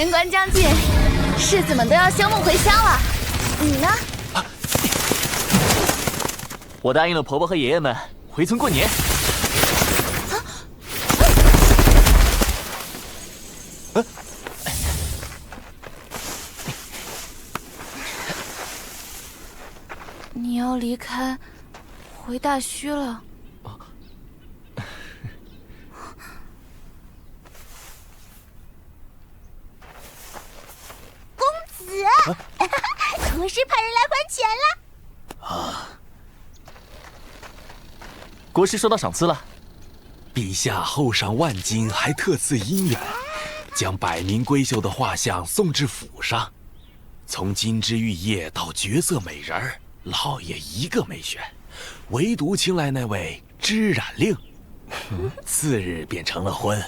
年关将近，世子们都要休梦回乡了。你呢？我答应了婆婆和爷爷们回村过年。你要离开，回大虚了。公子，国师派人来还钱了。啊！国师收到赏赐了。陛下厚赏万金，还特赐姻缘，将百名闺秀的画像送至府上。从金枝玉叶到绝色美人儿，老爷一个没选，唯独青睐那位织染令。次日便成了婚，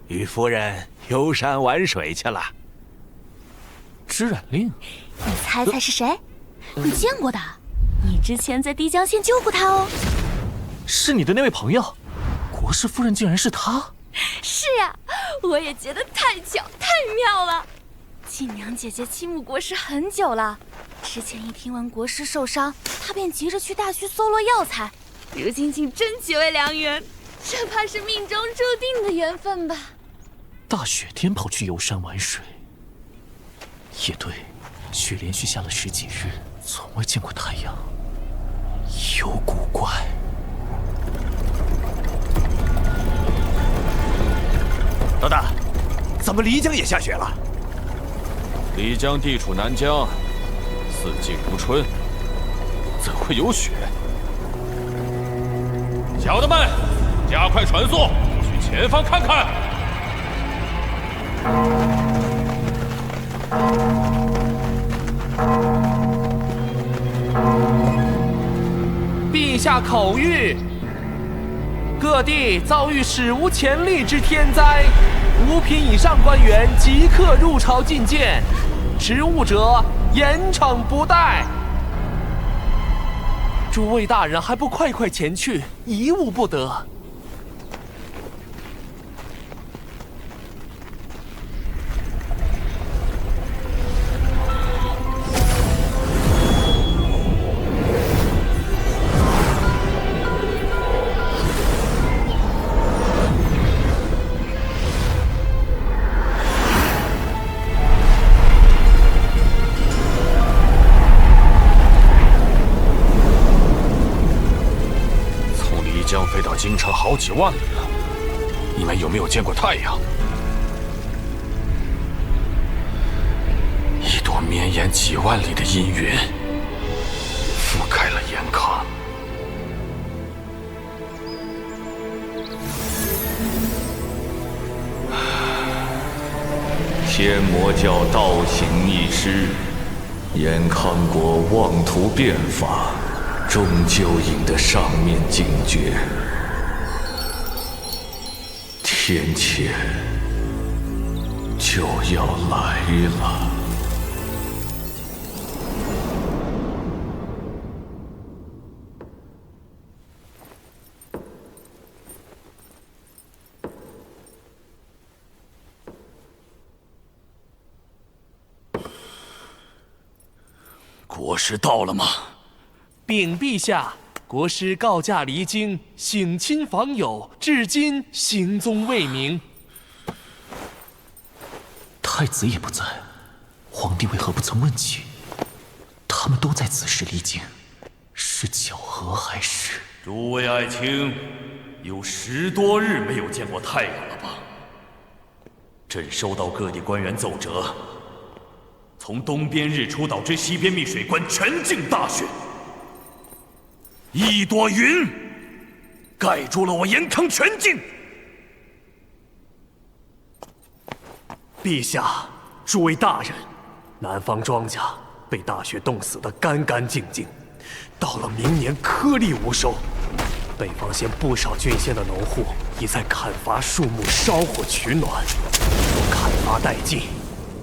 与夫人游山玩水去了。织染令？你猜猜是谁？你见过的？你之前在滴江县救过他哦。是你的那位朋友，国师夫人竟然是他？是呀，我也觉得太巧太妙了。锦娘姐姐倾慕国师很久了，之前一听闻国师受伤，她便急着去大虚搜罗药材，如今竟真结为良缘，这怕是命中注定的缘分吧。大雪天跑去游山玩水，也对，雪连续下了10几日，从未见过太阳，有古怪。老大，怎么漓江也下雪了？漓江地处南疆，四季如春，怎会有雪？小的们，加快船速，去前方看看。陛下口谕：各地遭遇史无前例之天灾，5品以上官员即刻入朝觐见，迟误者严惩不贷。诸位大人还不快快前去，一物不得。飞到京城好几万里了，你们有没有见过太阳？一朵绵延几万里的阴云，覆盖了延康。天魔教倒行逆施，延康国妄图变法，终究引得上面警觉。天谴就要来了。国师到了吗？禀陛下，国师告假离京，省亲访友，至今行踪未明。太子也不在，皇帝为何不曾问起？他们都在此时离京，是巧合还是……诸位爱卿，有10多日没有见过太阳了吧？朕收到各地官员奏折，从东边日出岛至西边密水关全境大雪。一朵云盖住了我延康全境。陛下，诸位大人，南方庄稼被大雪冻死得干干净净，到了明年颗粒无收。北方县不少郡县的农户已在砍伐树木、烧火取暖。若砍伐殆尽，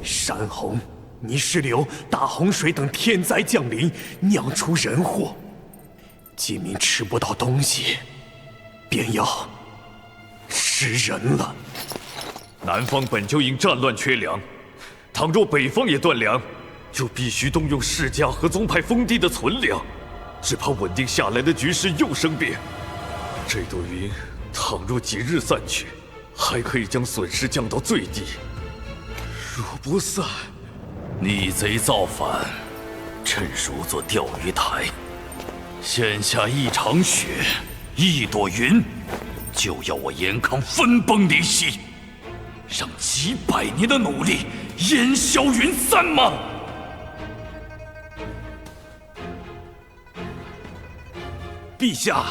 山洪、泥石流、大洪水等天灾降临，酿出人祸。饥民吃不到东西，便要吃人了。南方本就因战乱缺粮，倘若北方也断粮，就必须动用世家和宗派封地的存粮，只怕稳定下来的局势又生变。这朵云倘若几日散去，还可以将损失降到最低。若不散，逆贼造反，趁如座钓鱼台。现下一场雪，一朵云，就要我严康分崩离析，让几百年的努力烟消云散吗？陛下，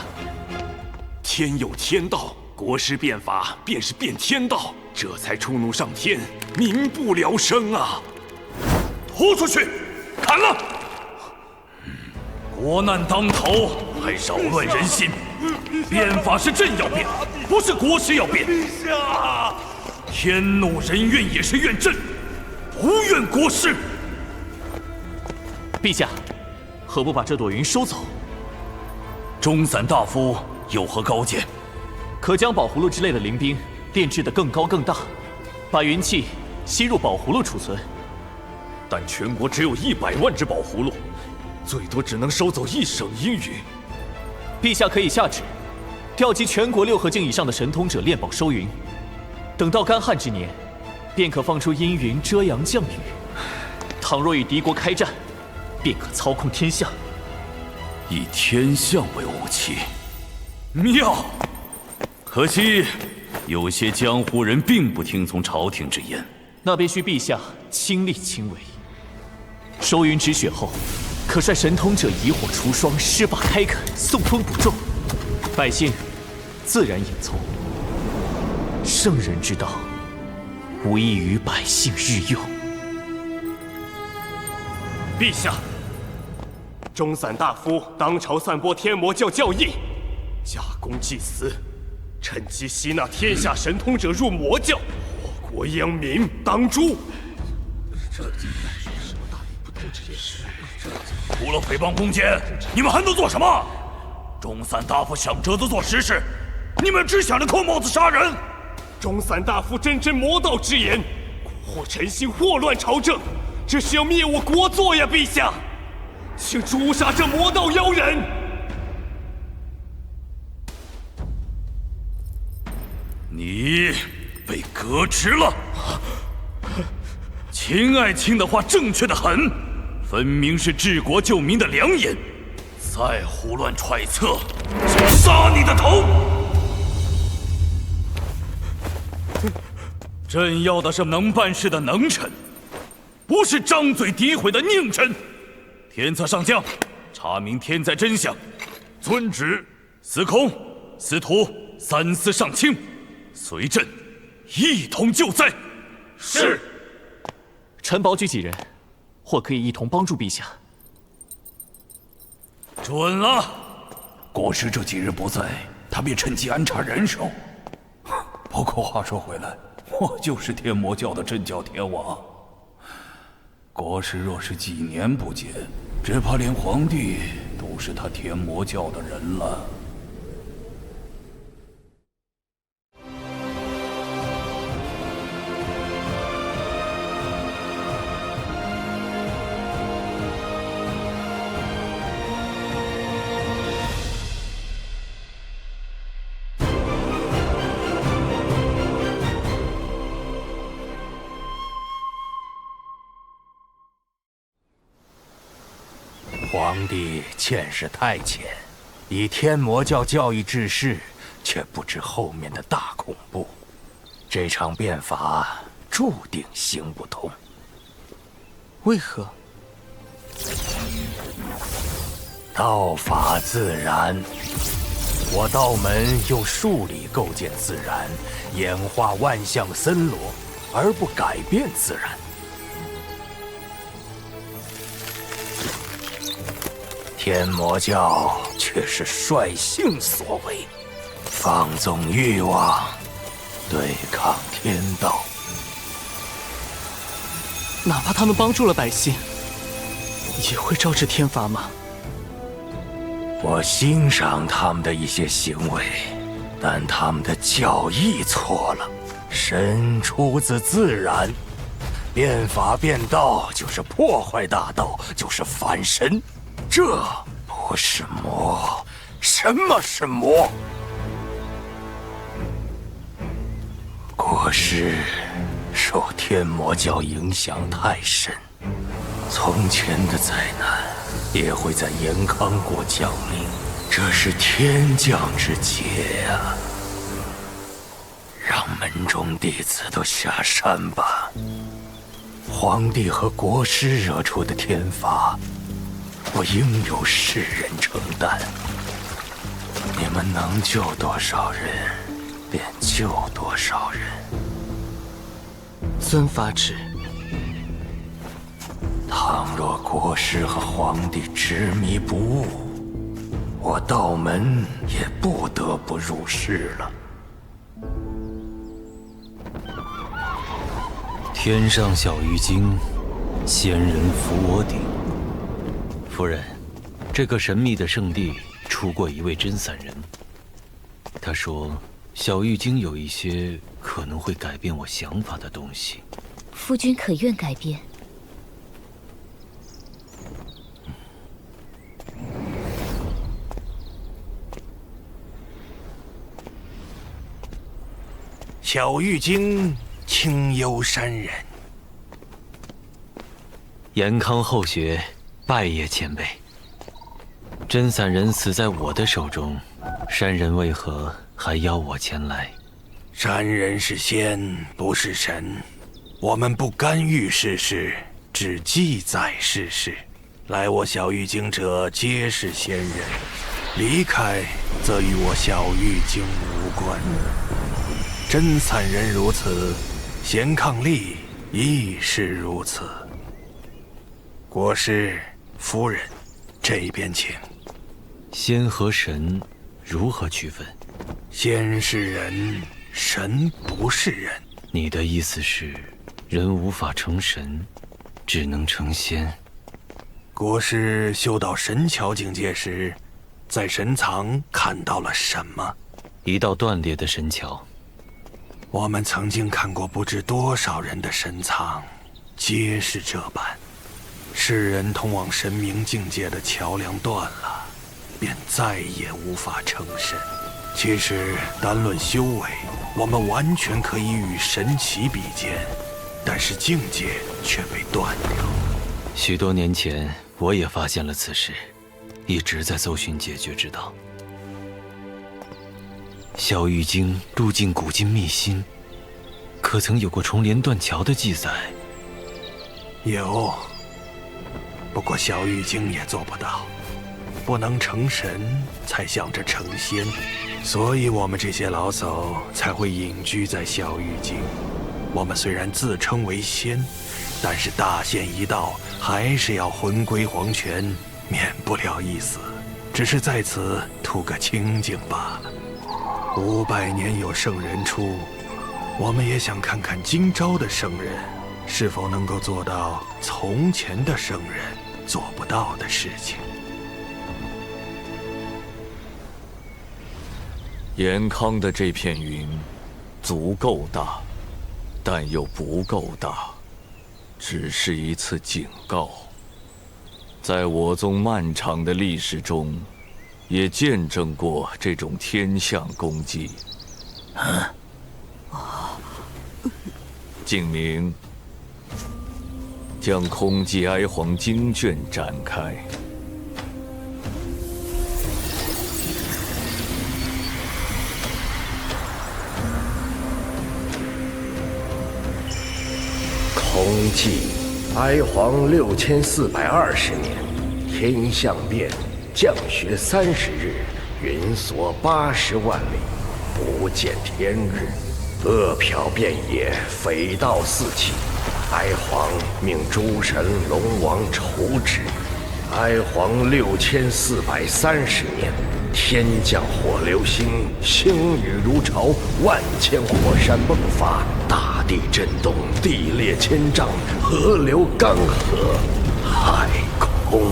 天有天道，国师变法便是变天道，这才触怒上天，民不聊生啊！拖出去，砍了！国难当头，还扰乱人心。变法是朕要变，不是国师要变。陛下，天怒人怨也是怨朕，不怨国师。陛下，何不把这朵云收走？中散大夫有何高见？可将宝葫芦之类的灵兵炼制得更高更大，把云气吸入宝葫芦储存。但全国只有100万只宝葫芦，最多只能收走1省阴云。陛下可以下旨，调集全国6合境以上的神通者炼宝收云，等到干旱之年，便可放出阴云遮阳降雨。倘若与敌国开战，便可操控天象。以天象为武器，妙！可惜有些江湖人并不听从朝廷之言，那便需陛下亲力亲为。收云止雪后，可率神通者以火除霜，施法开垦，送风补种，百姓自然沿从。圣人之道，无异于百姓日用。陛下，中散大夫当朝散播天魔教教义，假公济私，趁机吸纳天下神通者入魔教，祸国殃民，当诛。除了诽谤攻坚，你们还能做什么？中散大夫想折子做实事，你们只想着扣帽子杀人。中散大夫真魔道之言，蛊惑臣心，祸乱朝政，这是要灭我国祚呀！陛下，请诛杀这魔道妖人！你被革职了。秦爱卿的话正确的很，分明是治国救民的良言。再胡乱揣测，就杀你的头！朕要的是能办事的能臣，不是张嘴诋毁的佞臣。天策上将，查明天灾真相。遵旨。司空、司徒3司上卿，随朕一同救灾。是。臣保举几人，或可以一同帮助陛下。准了。国师这几日不在，他便趁机安插人手。不过话说回来，我就是天魔教的镇教天王。国师若是几年不见，只怕连皇帝都是他天魔教的人了。皇帝见识太浅，以天魔教教义治世，却不知后面的大恐怖。这场变法注定行不通。为何？道法自然，我道门用数理构建自然，演化万象森罗，而不改变自然。天魔教却是率性所为，放纵欲望，对抗天道。哪怕他们帮助了百姓，也会招致天罚吗？我欣赏他们的一些行为，但他们的教义错了。神出自自然，变法变道就是破坏大道，就是反神，这不是魔，什么是魔？国师受天魔教影响太深，从前的灾难也会在延康国降临，这是天降之劫呀！让门中弟子都下山吧。皇帝和国师惹出的天罚，不应由世人承担。你们能救多少人，便救多少人。遵法旨。倘若国师和皇帝执迷不悟，我道门也不得不入世了。天上小玉京，仙人扶我顶。夫人，这个神秘的圣地出过一位真散人，他说小玉京有一些可能会改变我想法的东西。夫君可愿改变？小玉京，清幽山人。延康后学，拜谒前辈。真散人死在我的手中，山人为何还邀我前来？山人是仙，不是神。我们不干预世事，只记载世事。来我小玉京者，皆是仙人；离开，则与我小玉京无关。真散人如此，贤伉俪亦是如此。国师、夫人，这边请。仙和神如何区分？仙是人，神不是人。你的意思是，人无法成神，只能成仙？国师修到神桥境界时，在神藏看到了什么？一道断裂的神桥。我们曾经看过不知多少人的神藏，皆是这般。世人通往神明境界的桥梁断了，便再也无法成神。其实单论修为，我们完全可以与神齐比肩，但是境界却被断掉。许多年前，我也发现了此事，一直在搜寻解决之道。小玉京路径古今秘辛，可曾有过重连断桥的记载？有，不过小玉京也做不到，不能成神，才想着成仙，所以我们这些老叟才会隐居在小玉京。我们虽然自称为仙，但是大限一到，还是要魂归黄泉，免不了一死，只是在此图个清净罢了。500年有圣人出，我们也想看看今朝的圣人是否能够做到从前的圣人做不到的事情。延康的这片云足够大，但又不够大，只是一次警告。在我宗漫长的历史中，也见证过这种天象攻击。敬明，将空寂哀皇经卷展开。空寂哀皇6420年，天象变，降雪30日，云锁80万里，不见天日。恶殍遍野，匪盗四起。哀皇命诸神龙王处止。哀皇6430年，天降火流星，星雨如潮，万千火山迸发，大地震动，地裂千丈，河流干涸，海空。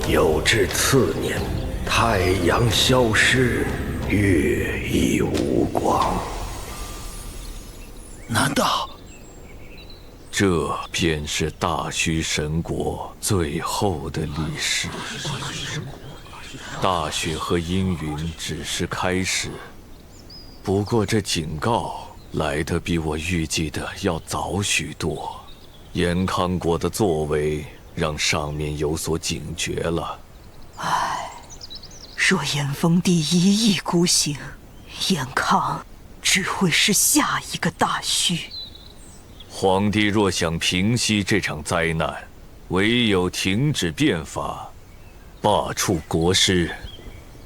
又至次年，太阳消失，月已无光。难道这便是大虚神国最后的历史。大雪和阴云只是开始，不过这警告来得比我预计的要早许多。延康国的作为让上面有所警觉了。唉，若炎峰帝一意孤行，延康只会是下一个大虚。皇帝若想平息这场灾难，唯有停止变法，罢黜国师，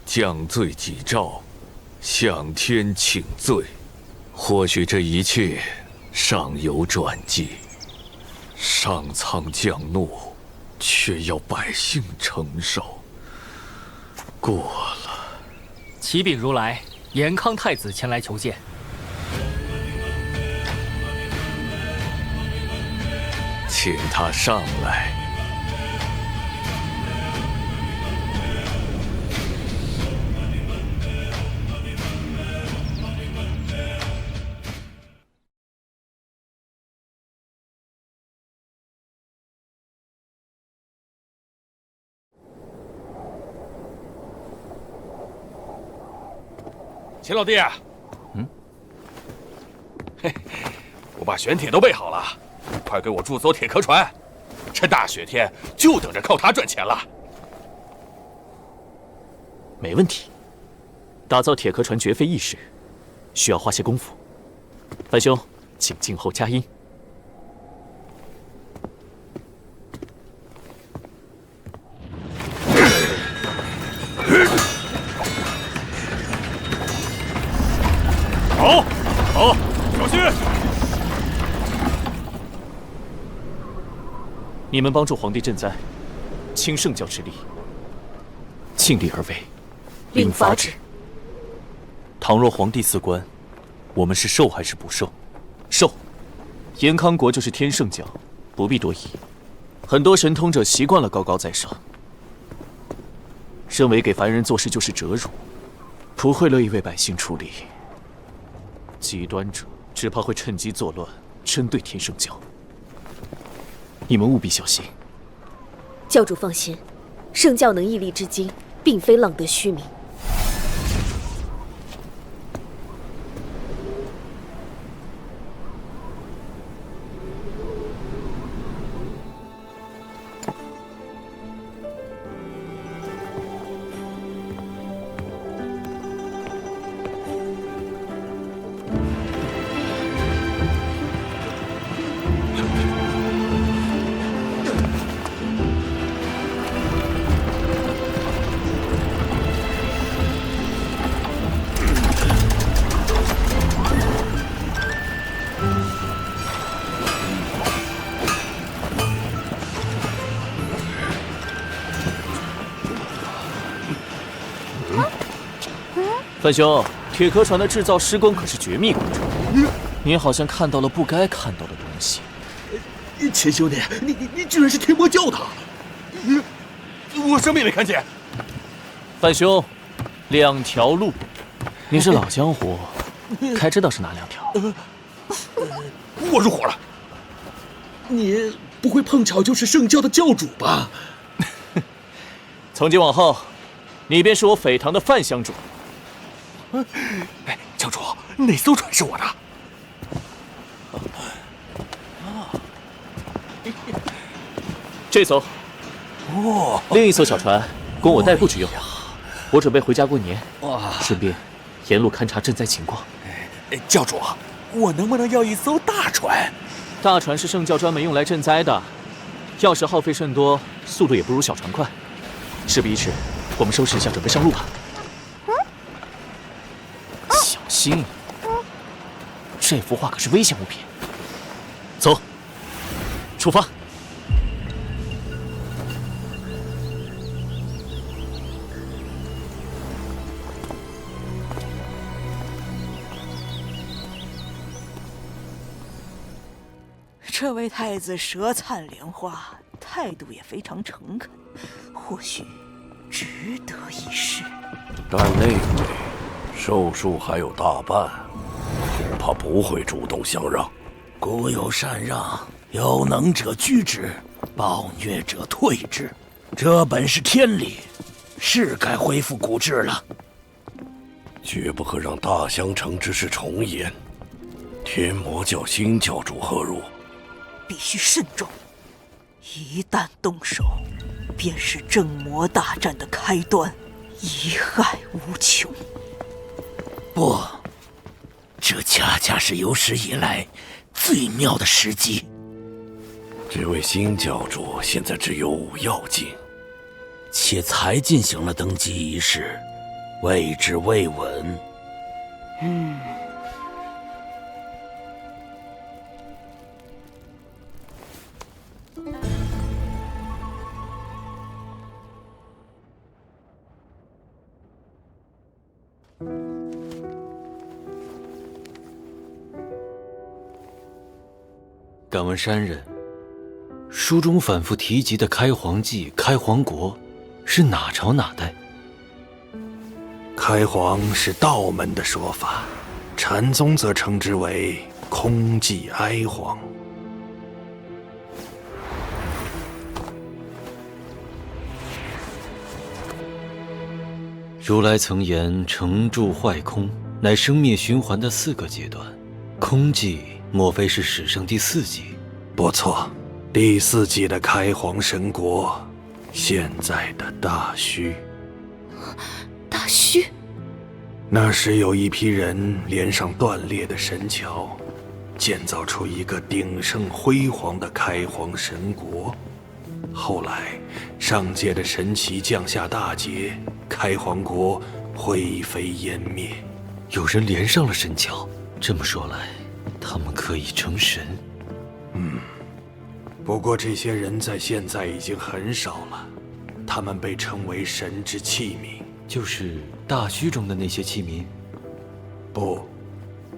降罪己诏，向天请罪。或许这一切尚有转机。上苍降怒，却要百姓承受。过了。启禀如来，延康太子前来求见。请他上来。秦老弟，我把玄铁都备好了，快给我铸艘铁壳船，这大雪天就等着靠它赚钱了。没问题，打造铁壳船绝非易事，需要花些功夫。范兄，请静候佳音。好，好，小心！你们帮助皇帝赈灾，倾圣教之力，尽力而为，令发旨。倘若皇帝赐官，我们是受还是不受？受。延康国就是天圣教，不必多疑。很多神通者习惯了高高在上，认为给凡人做事就是折辱，不会乐意为百姓出力。极端者只怕会趁机作乱，针对天圣教。你们务必小心。教主放心，圣教能屹立至今，并非浪得虚名。范兄，铁壳船的制造施工可是绝密工程，你好像看到了不该看到的东西。钱兄弟，你居然是天魔教的！我什么也没看见。范兄，两条路，你是老江湖，该知道是哪两条。我入伙了。你不会碰巧就是圣教的教主吧？从今往后，你便是我斐堂的范乡主。哎，教主，那艘船是我的。这艘。哦。另一艘小船供我代步之用。我准备回家过年，顺便沿路勘察赈灾情况。教主，我能不能要一艘大船？大船是圣教专门用来赈灾的，要是耗费甚多，速度也不如小船快。事不宜迟，我们收拾一下，准备上路吧。小心，这幅画可是危险物品。走，出发。这位太子舌灿莲花，态度也非常诚恳，或许值得一试。但那位寿数还有大半，恐怕不会主动相让。古有禅让，有能者居之，暴虐者退之，这本是天理，是该恢复古制了。绝不可让大襄城之事重演。天魔教新教主何如？必须慎重，一旦动手，便是正魔大战的开端，贻害无穷。不，这恰恰是有史以来最妙的时机。这位新教主现在只有5要境，且才进行了登基仪式，位置未稳。敢问山人，书中反复提及的开皇纪、开皇国，是哪朝哪代？开皇是道门的说法，禅宗则称之为空寂哀皇。如来曾言，成住坏空，乃生灭循环的4个阶段。空寂莫非是史上第4纪？不错，第4纪的开皇神国，现在的大虚。大虚？那时有一批人连上断裂的神桥，建造出一个鼎盛辉煌的开皇神国。后来，上界的神奇降下大劫，开皇国灰飞烟灭。有人连上了神桥，这么说来，他们可以成神。不过这些人在现在已经很少了，他们被称为神之器皿。就是大虚中的那些器皿？不，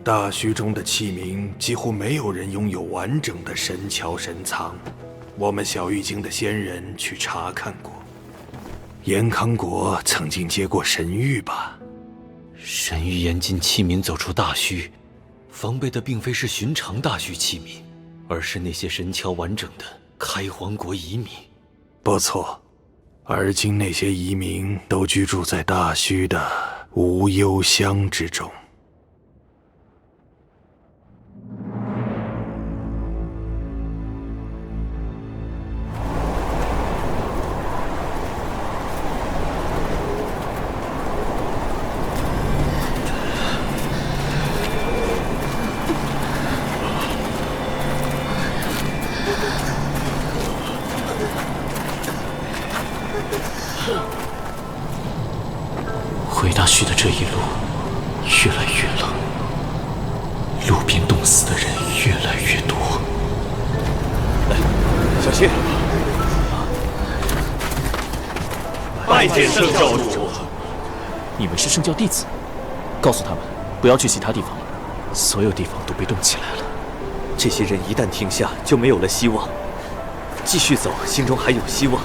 大虚中的器皿几乎没有人拥有完整的神桥神藏。我们小玉京的先人去查看过，延康国曾经接过神谕吧？神谕严禁器皿走出大虚，防备的并非是寻常大虚器皿，而是那些神桥完整的开皇国遗民。不错，而今那些遗民都居住在大虚的无忧乡之中。回大虚的这一路越来越冷，路边冻死的人越来越多。小心！拜见圣教主。你们是圣教弟子，告诉他们不要去其他地方了，所有地方都被冻起来了。这些人一旦停下，就没有了希望。继续走，心中还有希望，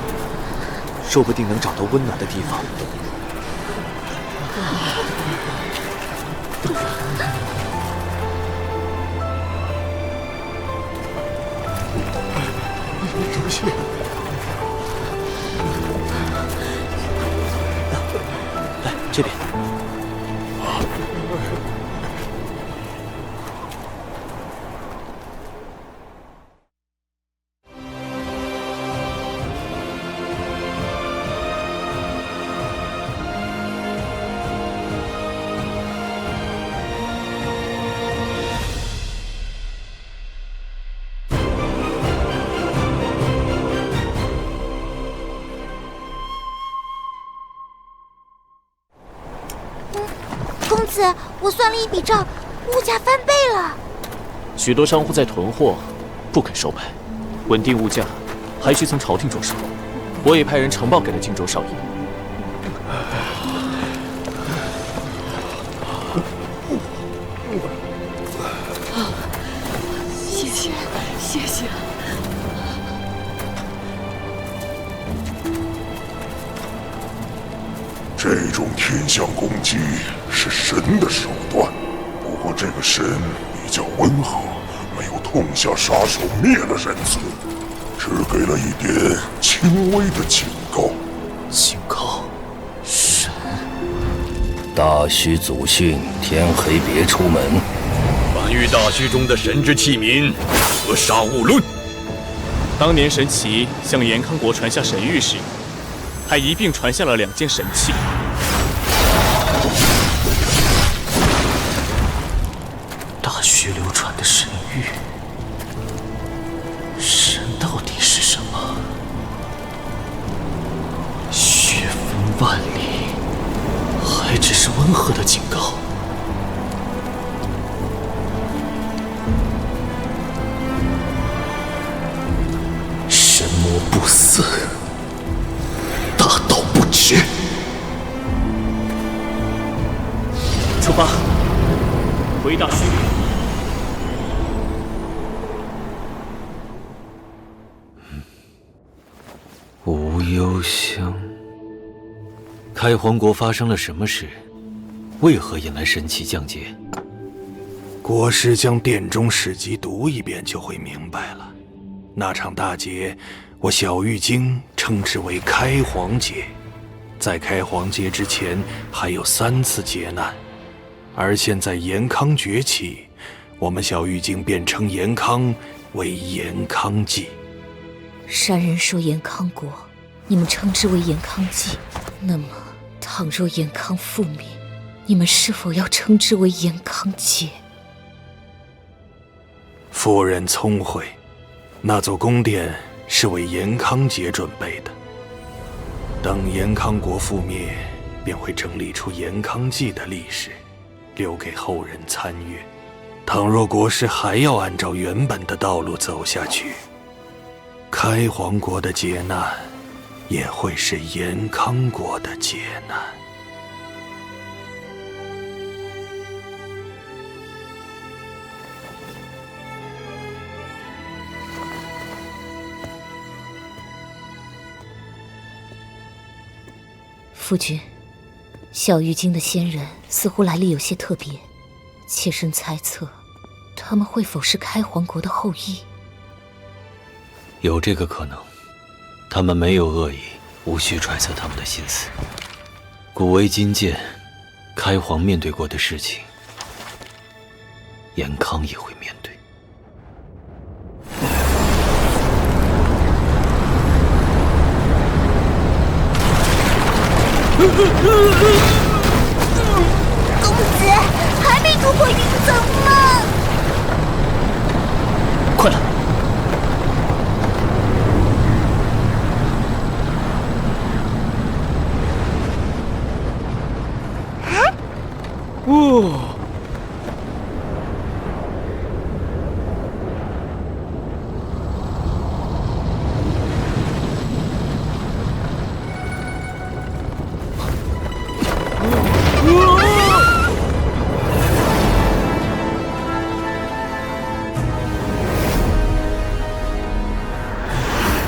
说不定能找到温暖的地方。主席，来这边。公子，我算了一笔账，物价翻倍了。许多商户在囤货，不肯收买，稳定物价还需从朝廷着手。我也派人呈报给了荆州少爷。谢谢，谢谢。这种天象攻击是神的手段，不过这个神比较温和，没有痛下杀手灭了人族，只给了一点轻微的警告。警告？神？大虚祖训：天黑别出门。凡遇大虚中的神之器皿，格杀勿论。当年神奇向延康国传下神谕时，还一并传下了2件神器。大虚流传的神谕，神到底是什么？血分万里，还只是温和的警告。神魔不死，大道不止。出发，回大虚。无忧香，开皇国发生了什么事？为何引来神奇降劫？国师将殿中史籍读一遍，就会明白了。那场大劫，我小玉京称之为开皇劫。在开皇劫之前，还有3次劫难，而现在延康崛起，我们小玉京便称延康为延康纪。山人说延康国，你们称之为延康纪。那么，倘若延康覆灭，你们是否要称之为延康劫？夫人聪慧，那座宫殿是为延康节准备的。等延康国覆灭，便会整理出延康纪的历史，留给后人参阅。倘若国师还要按照原本的道路走下去，开皇国的劫难也会是延康国的劫难。夫君，小玉京的仙人似乎来历有些特别，妾身猜测，他们会否是开皇国的后裔？有这个可能，他们没有恶意，无需揣测他们的心思。古为今见，开皇面对过的事情，延康也会面对。公子还没突破云层吗？快了！哦。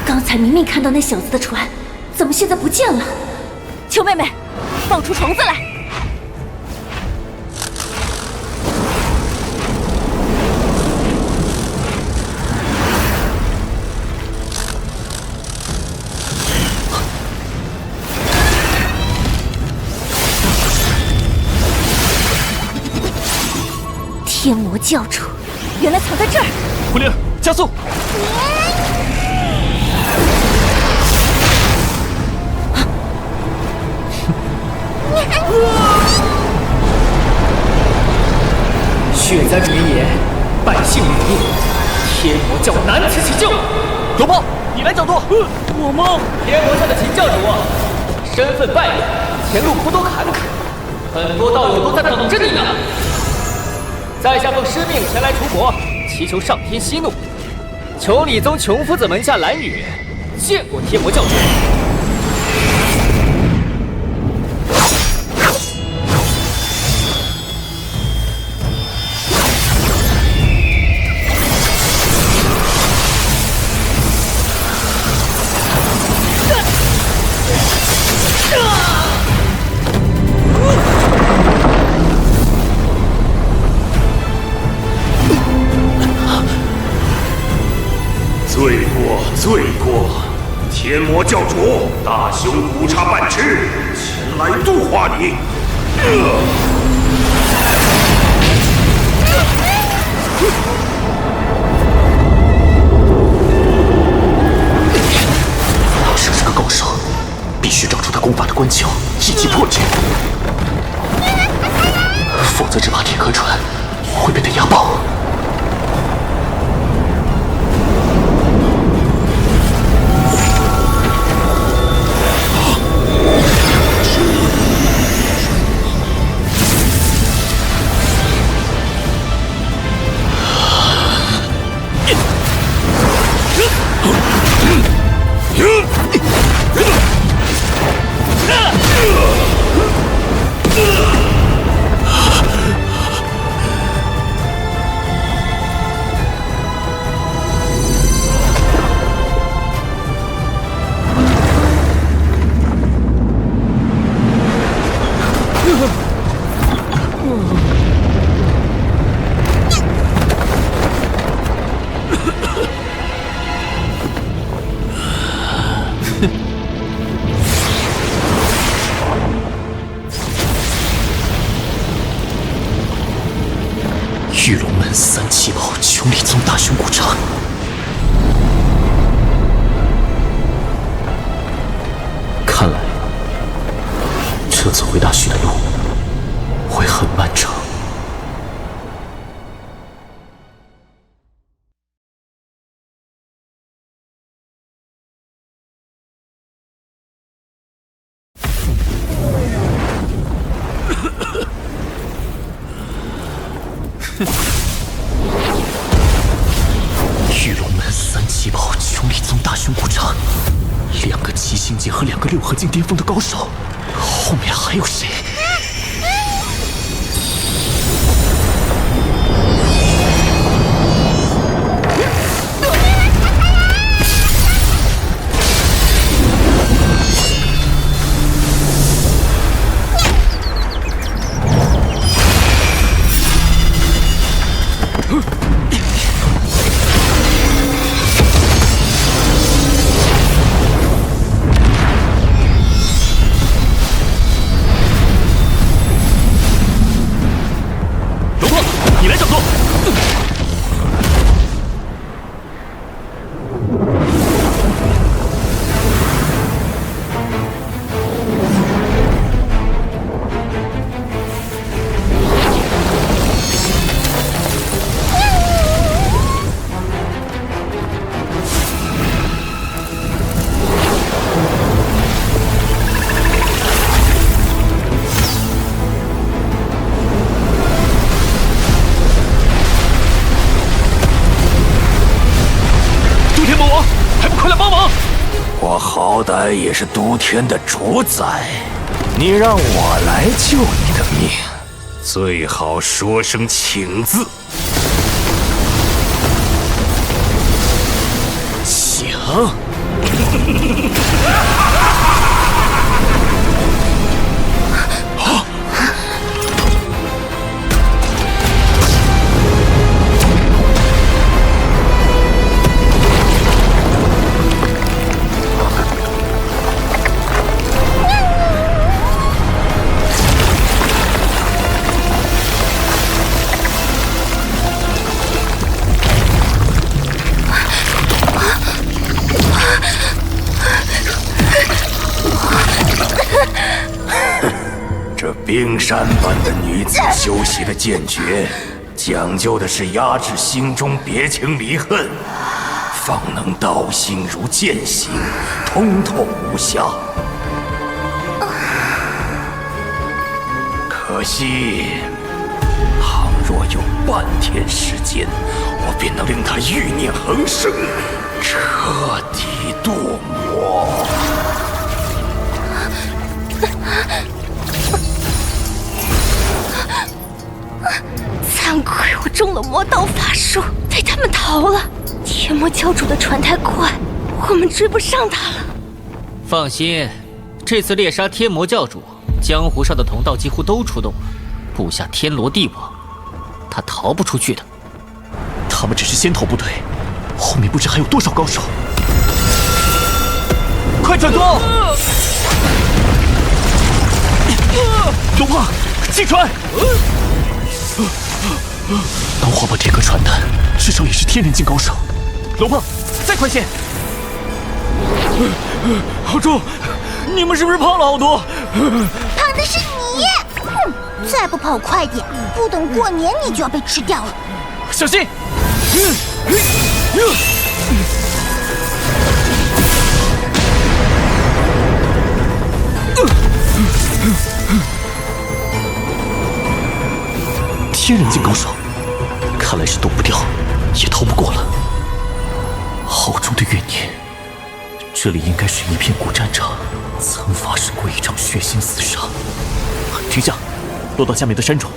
刚才明明看到那小子的船，怎么现在不见了？秋妹妹，放出虫子来！天魔教主，原来藏在这儿！胡灵，加速！血灾绵延，百姓流离，天魔教难辞其咎。罗豹，你来掌舵。我吗？天魔教的秦教主，身份败露，前路颇多坎坷，很多道友都在等着你呢。在下奉师命前来除魔，祈求上天息怒。求理宗琼夫子门下蓝女，见过天魔教主。天魔教主，大雄不差半只，前来度化你。老舍是个高手，必须找出他功法的关窍，一击破之。否则这把铁壳船会被他压爆。玉龙门三奇宝，琼里宗大雄骨叉。看来，这次回大徐的路会很漫长。玉龙门三奇宝，琼里宗大雄骨叉，2个七星剑和2个6合境巅峰的高手，后面还有谁？我好歹也是都天的主宰，你让我来救你的命，最好说声请字。行。这冰山般的女子修习的剑诀，讲究的是压制心中别情离恨，方能道心如剑行，通透无瑕。可惜，倘若有半天时间，我便能令她欲念横生，彻底堕魔。惭愧，我中了魔道法术，被他们逃了。天魔教主的船太快，我们追不上他了。放心，这次猎杀天魔教主，江湖上的同道几乎都出动了，布下天罗地网，他逃不出去的。他们只是先头部队，后面不知还有多少高手。快转舵！龙胖，进船！能划破这颗船的，至少也是天人境高手。龙胖，再快些！好重！你们是不是胖了好多？胖的是你！再不跑快点，不等过年你就要被吃掉了。小心！天人境高手，看来是躲不掉，也逃不过了。好重的怨念，这里应该是一片古战场，曾发生过一场血腥厮杀。停下，落到下面的山中。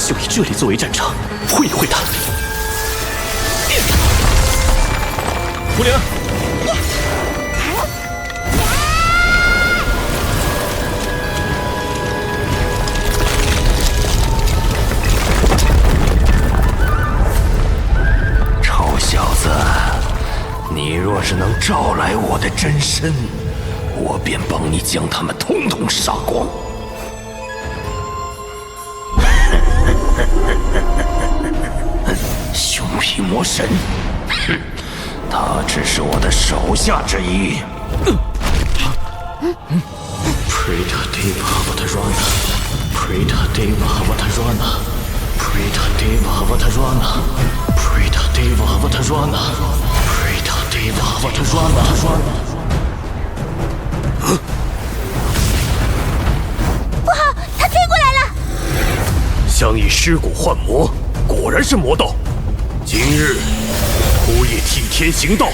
就以这里作为战场，会一会他。胡灵，臭小子，你若是能招来我的真身，我便帮你将他们统统杀光。熊皮魔神，哼，他只是我的手下之一。Preta Deva Avatarana, Preta Deva Avatarana, Preta Deva Avatarana, Preta Deva Avatarana, Preta Deva Avatarana。不好，他追过来了！想以尸骨换魔，果然是魔道。今日枯叶替天行道，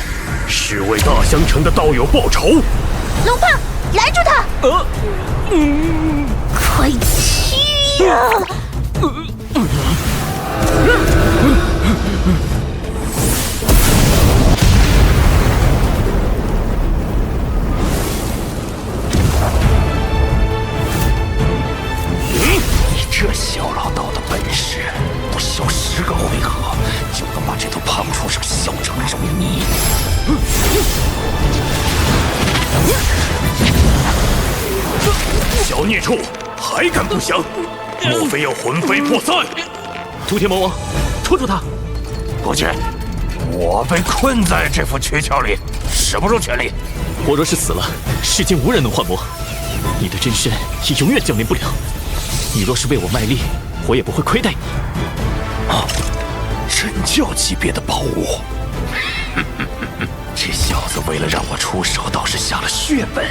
是为大香城的道友报仇。龙胖，拦住他！快去呀！你这小老道的本事，不消10个回合，就能把这头胖畜生削成肉泥。小孽畜，还敢不降？莫非要魂飞魄散？屠天魔王，拖住他！不去，我被困在这副躯壳里，使不出全力。我若是死了，世间无人能幻魔，你的真身也永远降临不了。你若是为我卖力，我也不会亏待你。真教级别的宝物，这小子为了让我出手，倒是下了血本。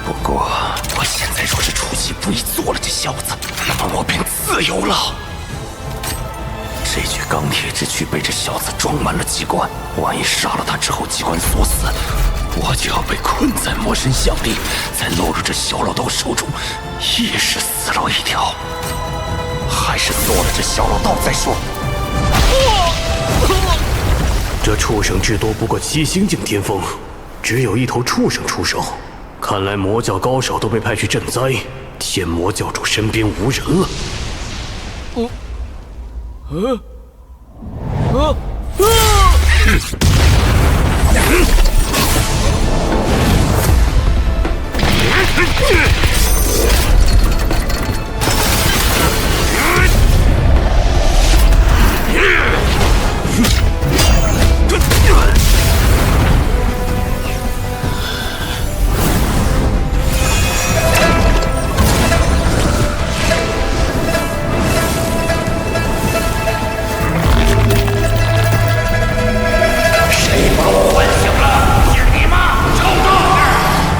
不过我现在若是出其不意做了这小子，那么我便自由了。这具钢铁之躯被这小子装满了机关，万一杀了他之后机关锁死，我就要被困在魔神像里，再落入这小老道手中，也是死路一条。还是做了这小老道再说。这畜生至多不过7星境巅峰，只有一头畜生出手。看来魔教高手都被派去赈灾，天魔教主身边无人了。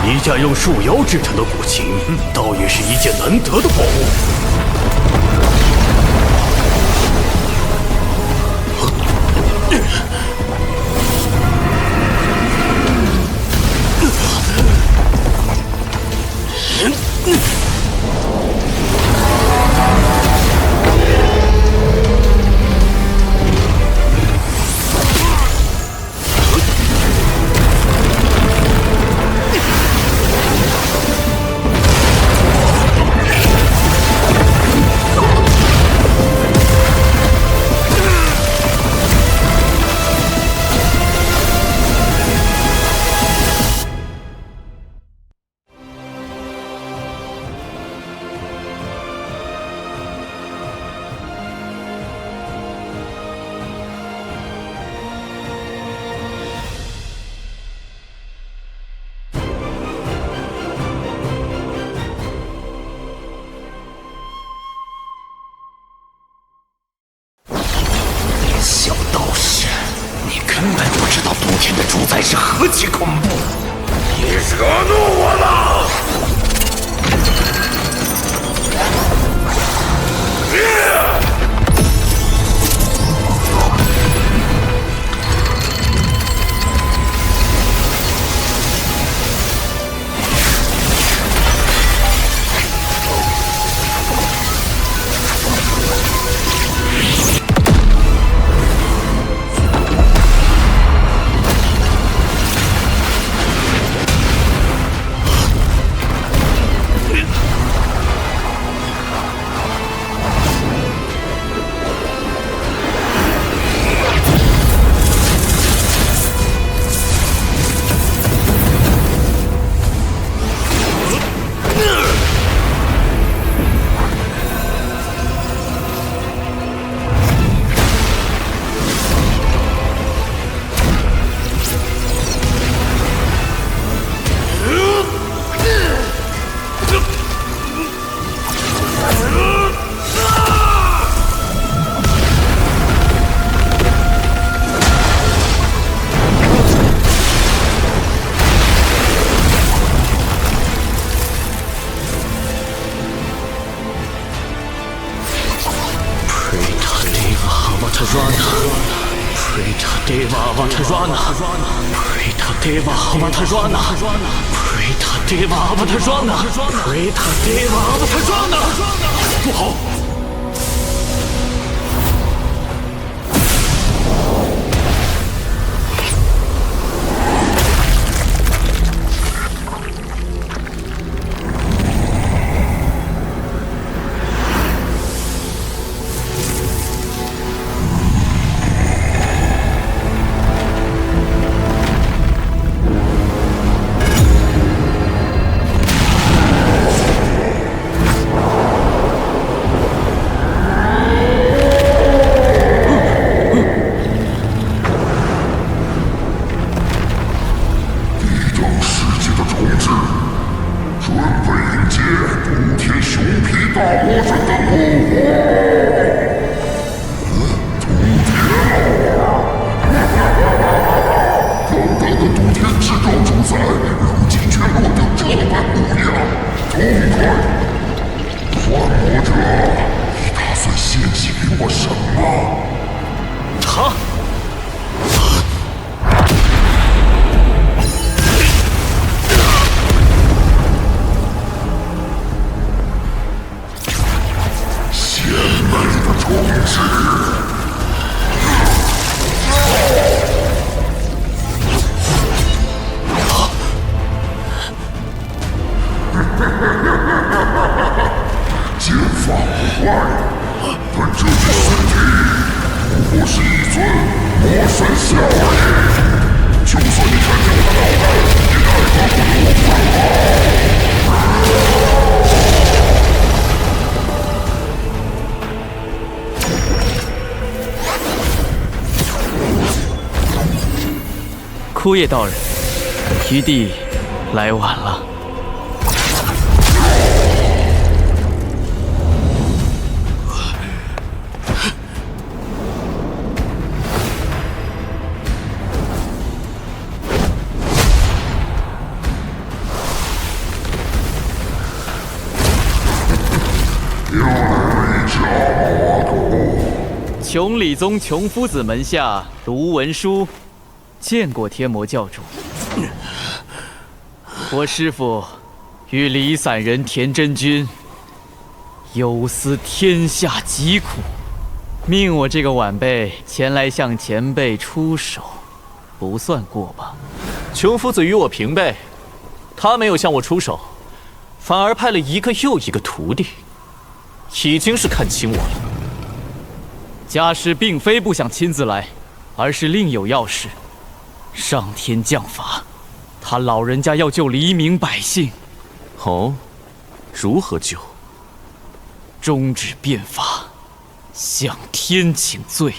一架用树妖制成的古琴，倒也是一件难得的宝物。Avatarana, Preta Deva Avatarana, Preta Deva Avatarana, Preta Deva Avatarana, Preta Deva Avatarana。不好！枯叶道人，余弟来晚了。琼里宗琼夫子门下读文书。见过天魔教主，我师父与离散人田真君忧思天下疾苦，命我这个晚辈前来向前辈出手，不算过吧？琼夫子与我平辈，他没有向我出手，反而派了一个又一个徒弟，已经是看清我了。家师并非不想亲自来，而是另有要事。上天降罚，他老人家要救黎民百姓。哦，如何救？终止变法，向天请罪。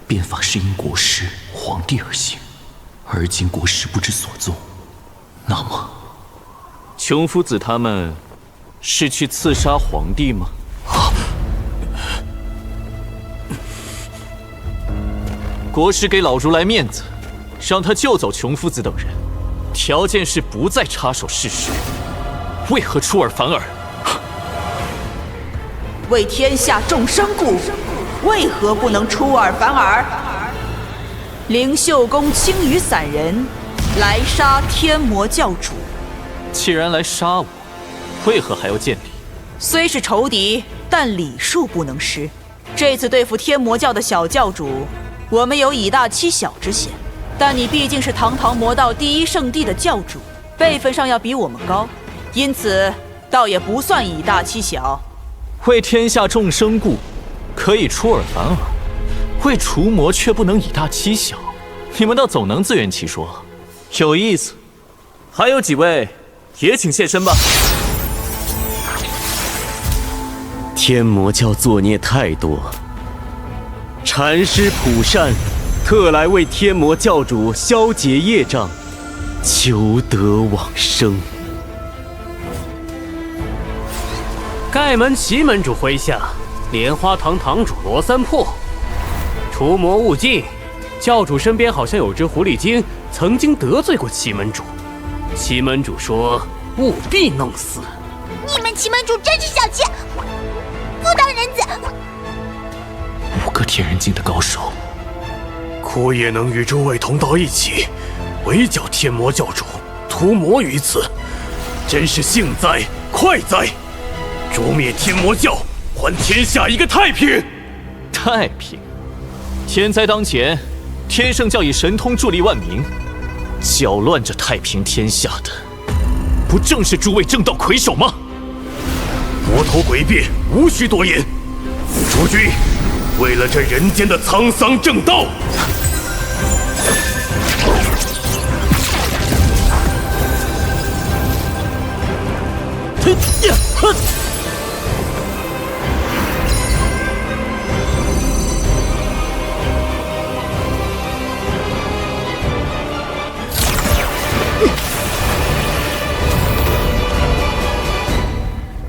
变法是因国师、皇帝而行，而今国师不知所踪，那么，琼夫子他们是去刺杀皇帝吗？国师给老如来面子，让他救走琼夫子等人，条件是不再插手事实。为何出尔反尔？为天下众生故，为何不能出尔反尔？灵秀宫青羽散人来杀天魔教主。既然来杀我，为何还要见礼？虽是仇敌，但礼数不能失。这次对付天魔教的小教主，我们有以大欺小之嫌，但你毕竟是堂堂魔道第一圣地的教主，辈分上要比我们高，因此倒也不算以大欺小。为天下众生故，可以出尔反尔；为除魔却不能以大欺小。你们倒总能自圆其说，有意思。还有几位，也请现身吧。天魔教作孽太多。禅师普善特来为天魔教主消解业障，求得往生。盖门齐门主麾下，莲花堂堂主罗三破，除魔勿近。教主身边好像有只狐狸精，曾经得罪过齐门主。齐门主说务必弄死。你们齐门主真是小气，不当人子。5个天人境的高手。哭也能与诸位同到一起，围剿天魔教主，屠魔于此，真是幸哉快哉！诛灭天魔教，还天下一个太平！太平？天灾当前，天圣教以神通助力万民，搅乱这太平天下的，不正是诸位正道魁首吗？魔头诡辩，无需多言。诸君，为了这人间的沧桑正道，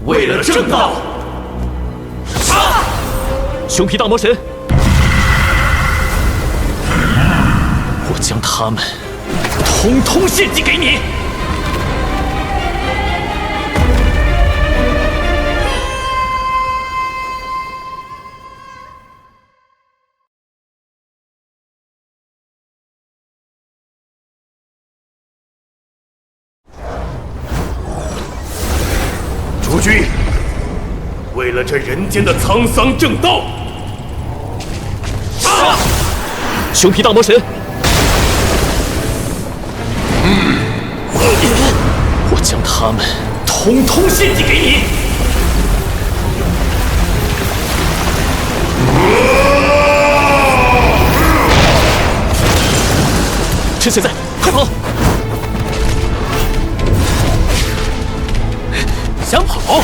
为了正道，杀！熊皮大魔神，我将他们统统献祭给你！诸君，为了这人间的沧桑正道，杀！熊皮大魔神，我将他们统统献祭给你！趁现在，快跑！想跑？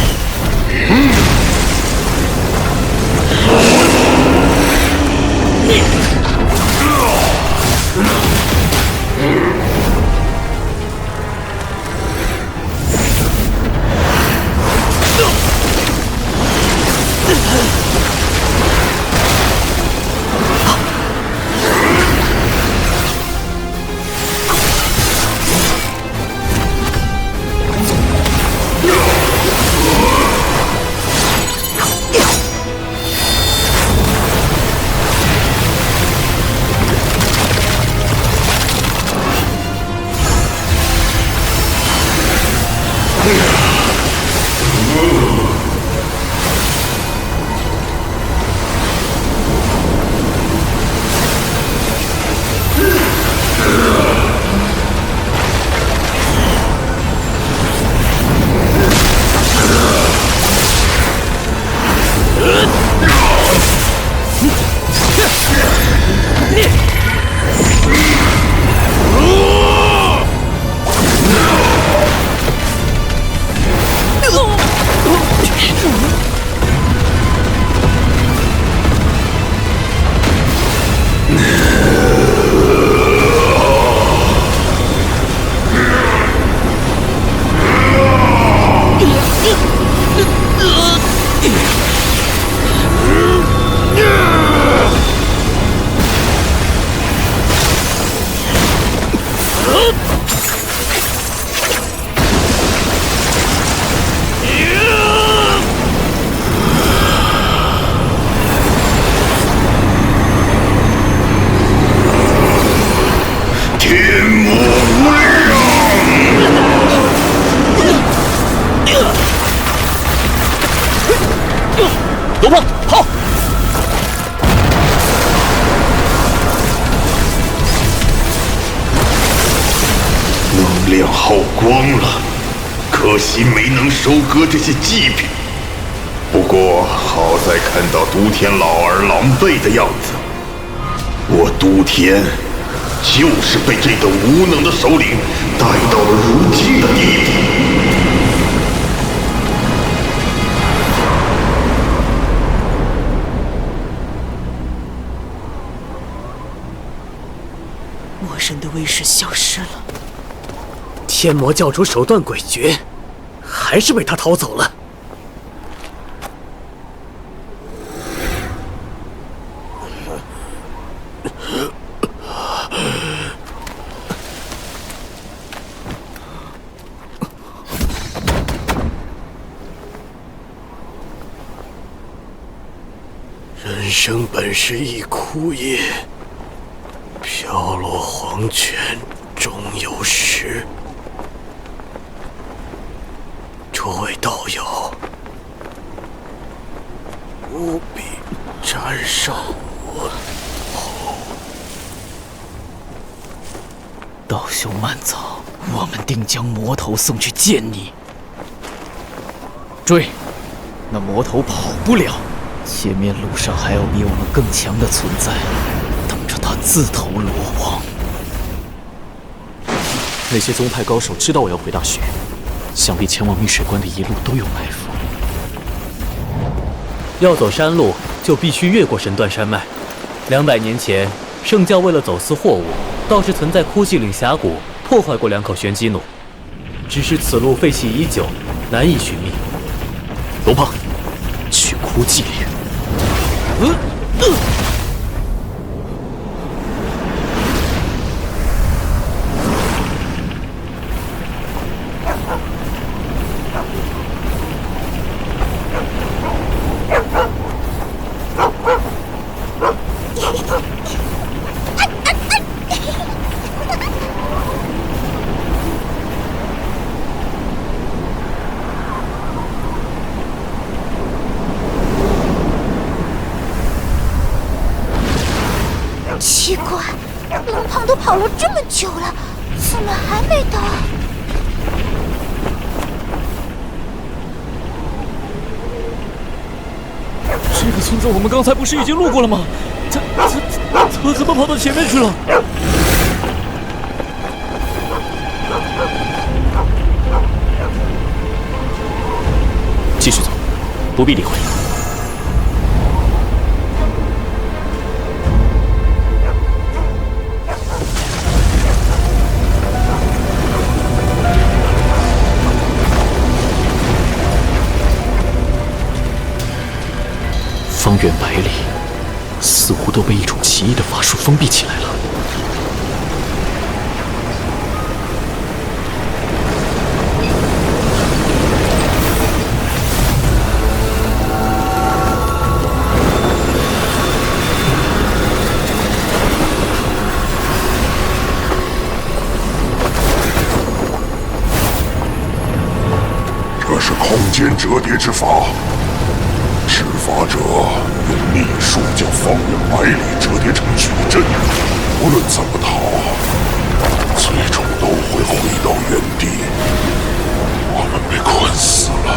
罗胖，跑！能量耗光了，可惜没能收割这些祭品。不过好在看到都天老儿狼狈的样子，我都天就是被这个无能的首领带到了如今的地步。魔神的威势消失了。天魔教主手段诡谲，还是被他逃走了。人人生本是一枯叶，飘落黄泉终有时。诸位道友，务必斩首我后。道兄慢走，我们定将魔头送去见你。追，那魔头跑不了，前面路上还有比我们更强的存在，等着他自投罗网。那些宗派高手知道我要回大学，想必前往密水关的一路都有埋伏。要走山路，就必须越过神断山脉。200年前，圣教为了走私货物，倒是曾在枯寂岭峡谷破坏过2口玄机弩，只是此路废弃已久，难以寻觅。龙鹏，去枯寂岭。奇怪，龙胖都跑了这么久了，怎么还没到？这个村子我们刚才不是已经路过了吗？他怎么跑到前面去了？继续走，不必理会。方圆100里，似乎都被一种奇异的法术封闭起来了。这是空间折叠之法。执法者用秘术将方圆100里折叠成矩阵，无论怎么逃，最终都会回到原地。我们被困死了。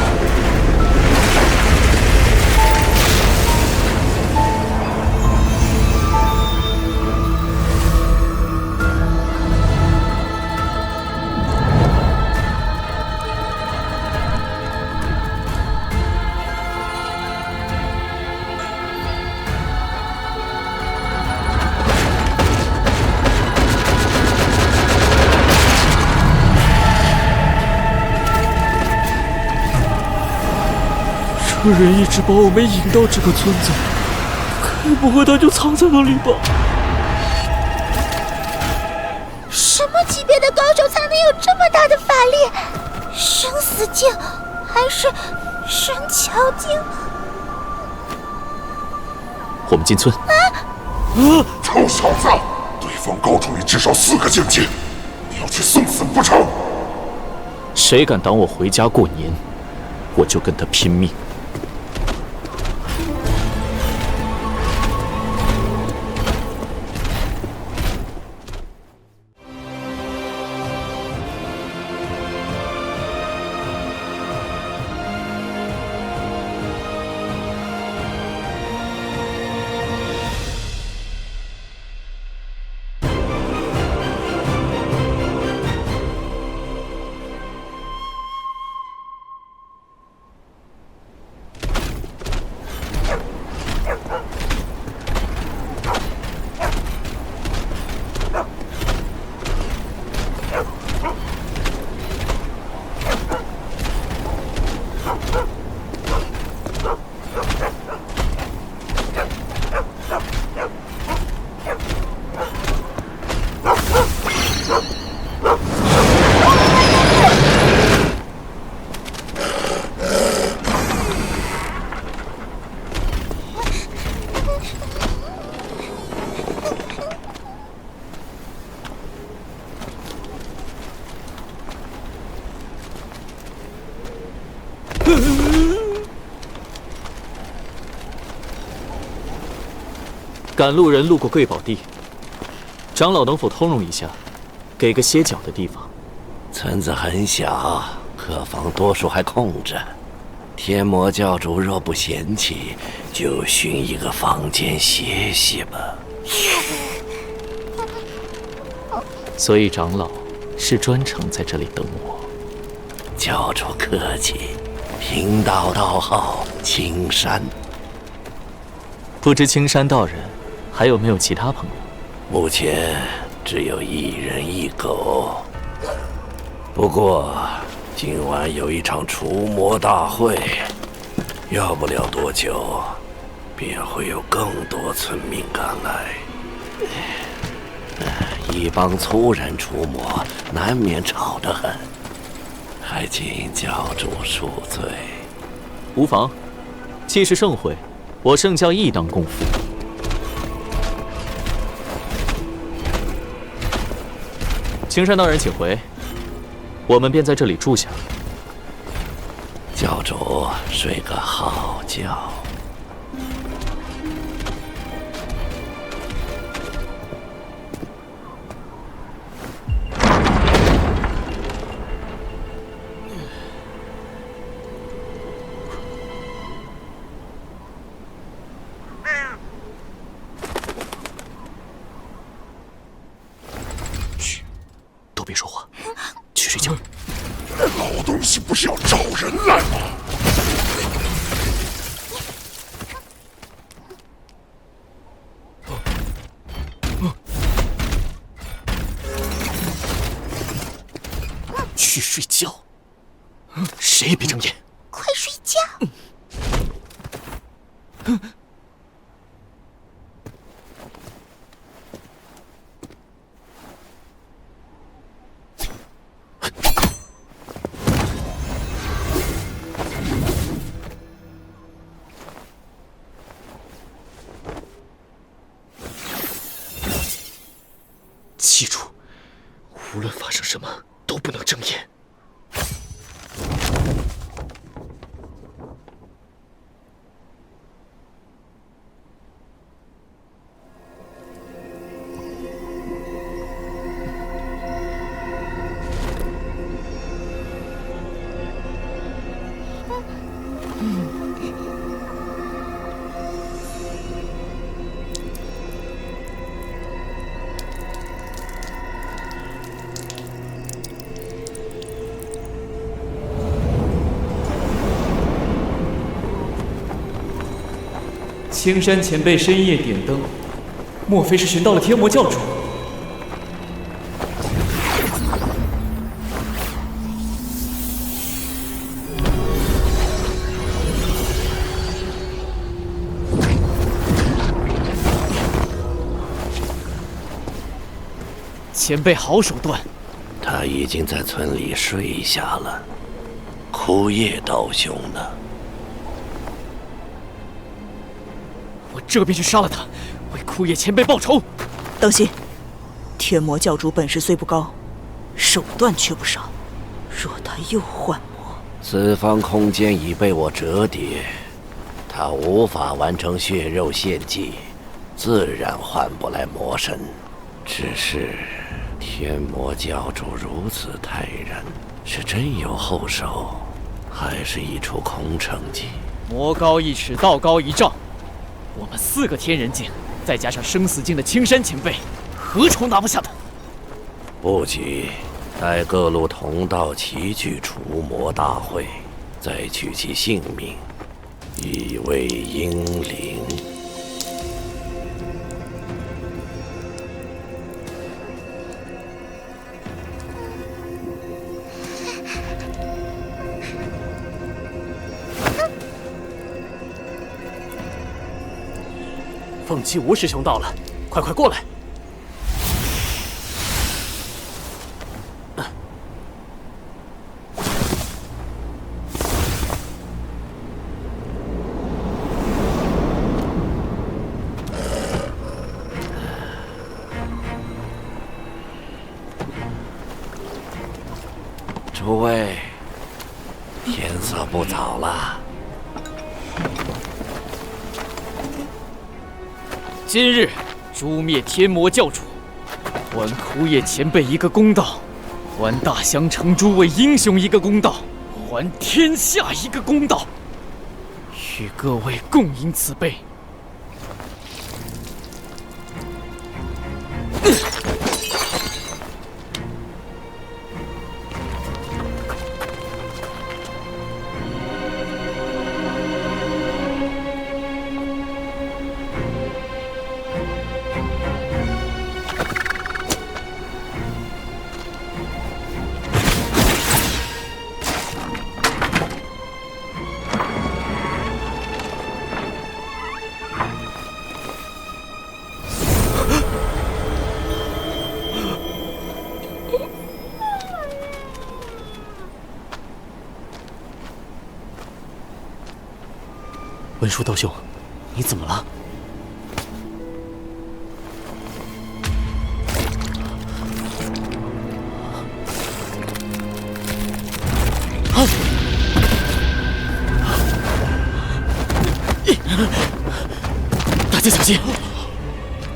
这人一直把我们引到这个村子，该不会他就藏在那里吧？什么级别的高手才能有这么大的法力？生死境还是神桥境？我们进村。臭小子，对方高出你至少4个境界，你要去送死不成？谁敢挡我回家过年，我就跟他拼命。赶路人路过贵宝地，长老能否通融一下，给个歇脚的地方？村子很小，客房多数还空着。天魔教主若不嫌弃，就寻一个房间歇歇吧。所以长老是专程在这里等我。教主客气，贫道道号青山。不知青山道人还有没有其他朋友？目前只有一人一狗。不过今晚有一场除魔大会，要不了多久，便会有更多村民赶来。一帮粗人除魔，难免吵得很，还请教主恕罪。无妨，既是盛会，我圣教亦当共赴。青山道人请回，我们便在这里住下。教主睡个好觉。嘘，都别说话，去睡觉。老东西不是要找人来吗？去睡觉，谁也别睁眼。快睡觉。记住，无论发生什么都不能睁眼。青山前辈深夜点灯，莫非是寻到了天魔教主？前辈好手段。他已经在村里睡下了。枯叶道兄呢？我这便去杀了他，为枯叶前辈报仇。当心，天魔教主本事虽不高，手段却不少。若他又幻魔，四方空间已被我折叠，他无法完成血肉献祭，自然换不来魔身。只是天魔教主如此泰然，是真有后手，还是一出空城计？魔高一尺，道高一丈。我们4个天人境，再加上生死境的青山前辈，何愁拿不下他？不急，待各路同道齐聚除魔大会，再取其性命，以慰英灵。凤七吴师兄到了，快过来！诸位，天色不早了。今日诛灭天魔教主，还枯叶前辈一个公道，还大襄城诸位英雄一个公道，还天下一个公道，与各位共饮此杯。文殊道兄，你怎么了？大家小心！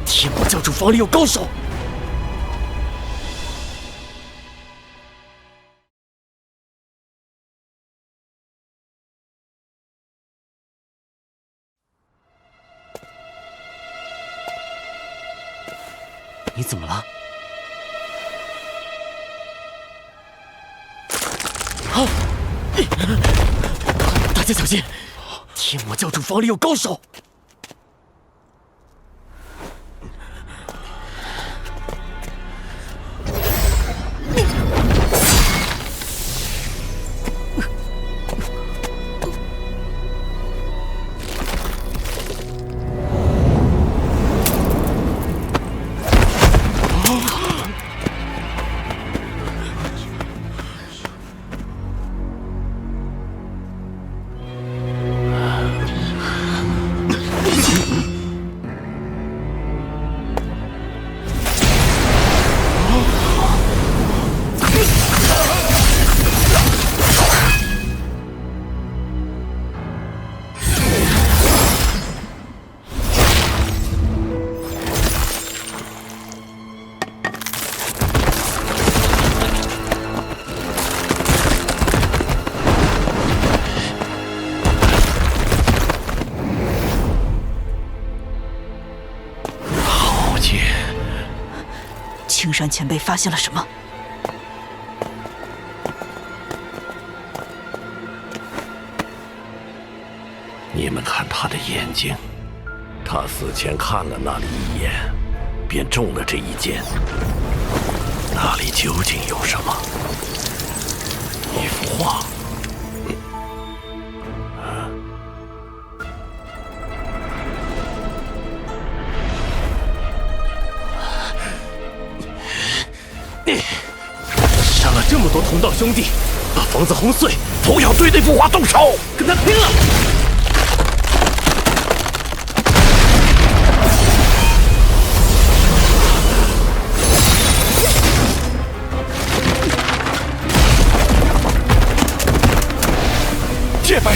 天魔教主房里有高手。你怎么了？大家小心！天魔教主房里有高手。青山前辈发现了什么？你们看他的眼睛，他死前看了那里一眼，便中了这一箭。那里究竟有什么？一幅画。杀了这么多同道兄弟，把房子轰碎，都要对那幅画动手，跟他拼了！戒备！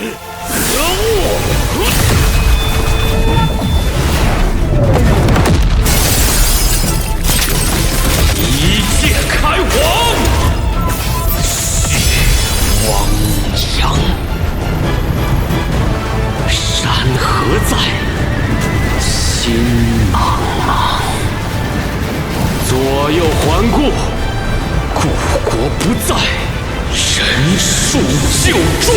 一剑开王，汪洋，山河在，心茫茫。左右环顾，故国不在，人数就庄。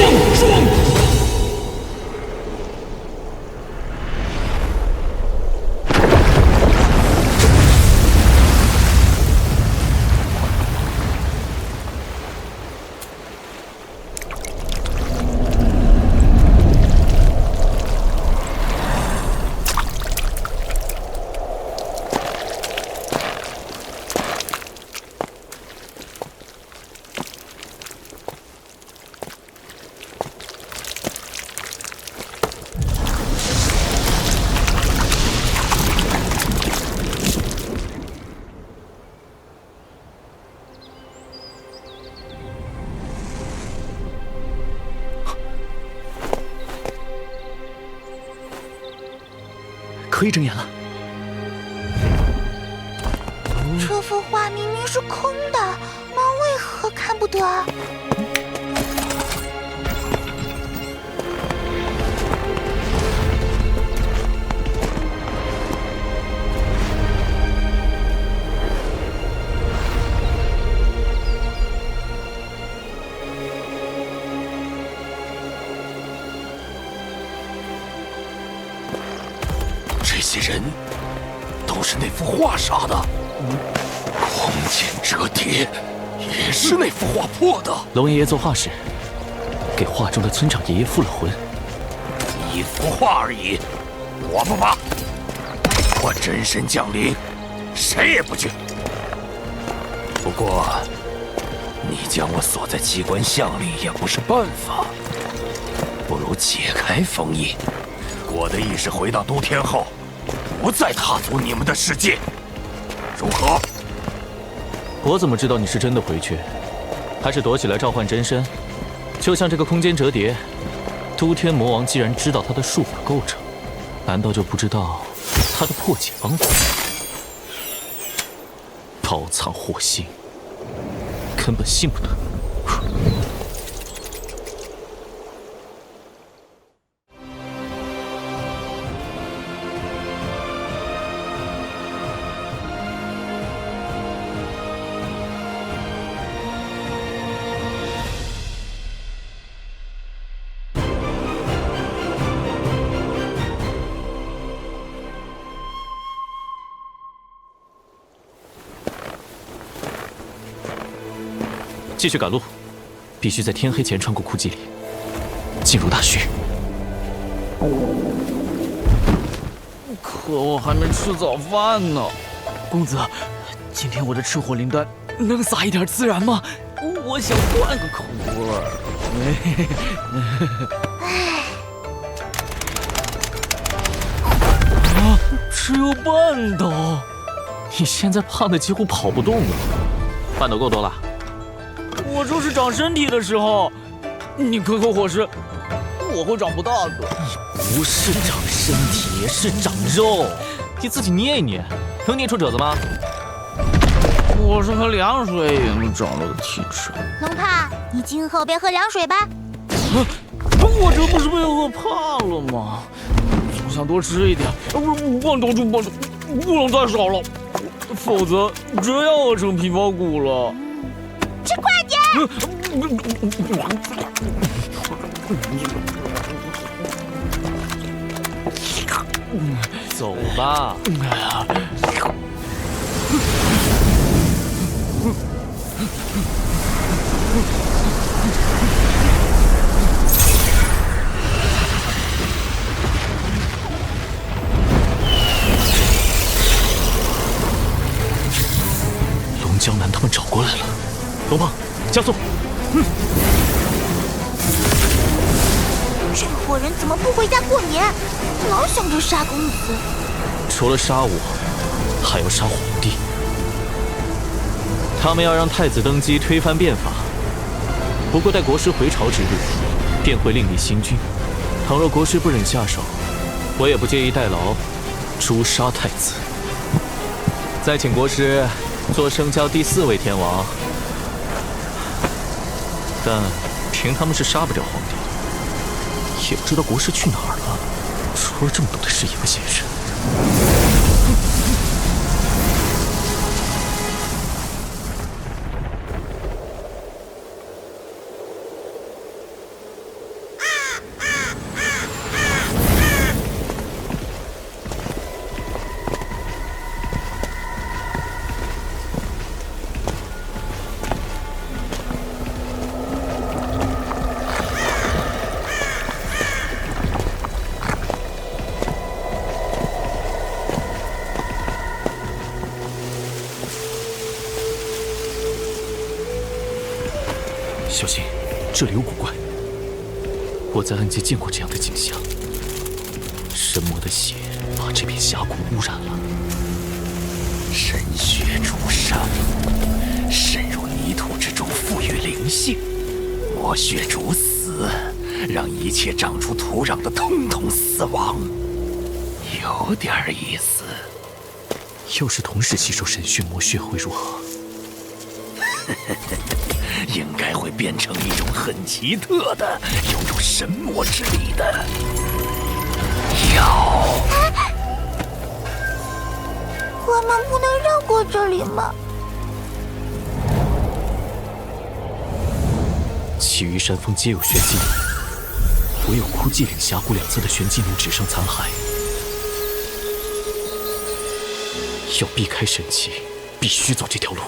可以睁眼了。这幅画明明是空的，猫为何看不得？这些人都是那幅画杀的，空间折叠也是那幅画破的。龙爷爷作画时，给画中的村长爷爷附了魂。一幅画而已，我不怕。我真神降临，谁也不惧。不过，你将我锁在机关巷里也不是办法，不如解开封印，我的意识回到都天后，不再踏足你们的世界，如何？我怎么知道你是真的回去，还是躲起来召唤真身？就像这个空间折叠，都天魔王既然知道它的术法构成，难道就不知道它的破解方法？包藏祸心，根本信不得。继续赶路，必须在天黑前穿过枯寂里，进入大穴。可我还没吃早饭呢。公子，今天我的赤火灵丹能撒一点孜然吗？我想换个口味。啊，只有半斗。你现在胖的几乎跑不动了，半斗够多了。我说是长身体的时候，你可口伙食，我会长不大的。你不是长身体，是长肉。你自己捏一捏，能捏出褶子吗？我是喝凉水也能长肉的体质。龙怕，你今后别喝凉水吧。我这不是被饿怕了吗？总想多吃一点，半斗就半斗，不能再少了，否则真要饿成皮包骨了。吃快点！走吧。龙江南他们找过来了。龙胖，加速！这伙人怎么不回家过年？老想着杀公子。除了杀我，还要杀皇帝。他们要让太子登基，推翻变法。不过待国师回朝之日，便会另立新君。倘若国师不忍下手，我也不介意代劳，诛杀太子，再请国师做圣教第4位天王。但凭他们是杀不掉皇帝的，也不知道国师去哪儿了，出了这么多的事也不显示。小心，这里有古怪。我在暗界见过这样的景象，神魔的血把这片峡谷污染了。神血逐生，渗入泥土之中，赋予灵性；魔血逐死，让一切长出土壤的统统死亡。有点意思。要是同时吸收神血魔血会如何？应该会变成一种很奇特的、拥有神魔之力的药。我们不能绕过这里吗？其余山峰皆有玄机弩，唯有枯寂岭峡谷2侧的玄机弩只剩残骸。要避开神奇，必须走这条路。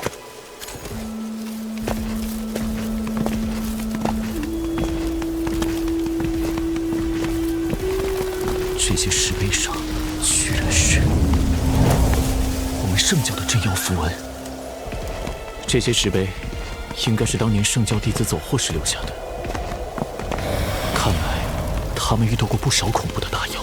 这些石碑上居然是我们圣教的镇妖符文。这些石碑应该是当年圣教弟子走祸时留下的。看来他们遇到过不少恐怖的大妖。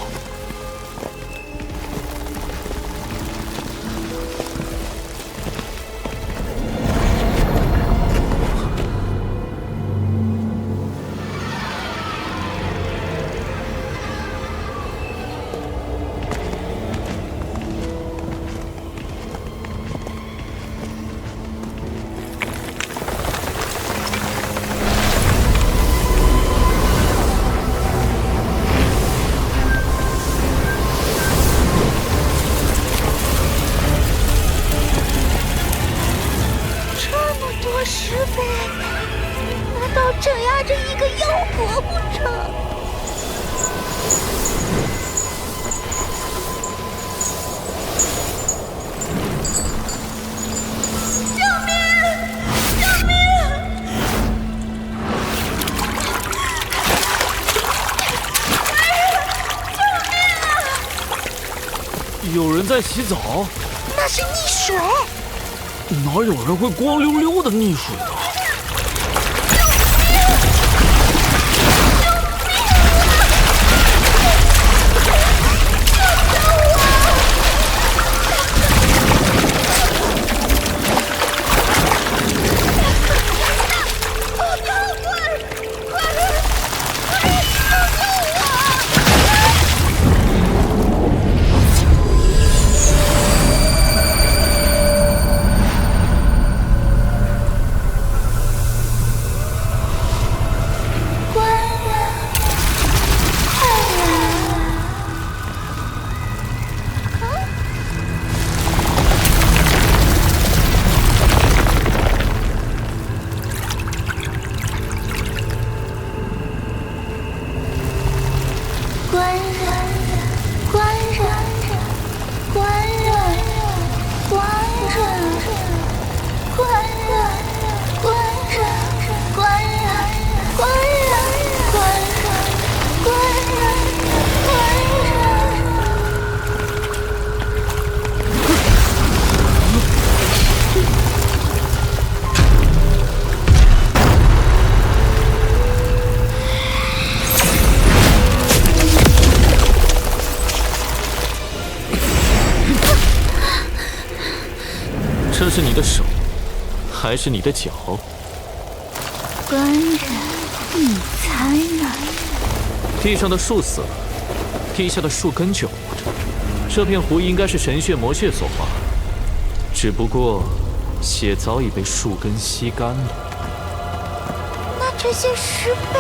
石碑，难道镇压着一个妖国不成？救命！救命！救命啊！有人在洗澡？那是溺水。哪有人会光溜溜的溺水呢？这是你的手，还是你的脚？官人，你猜呢？地上的树死了，地下的树根却活着。这片湖应该是神血魔血所化，只不过血早已被树根吸干了。那这些石碑，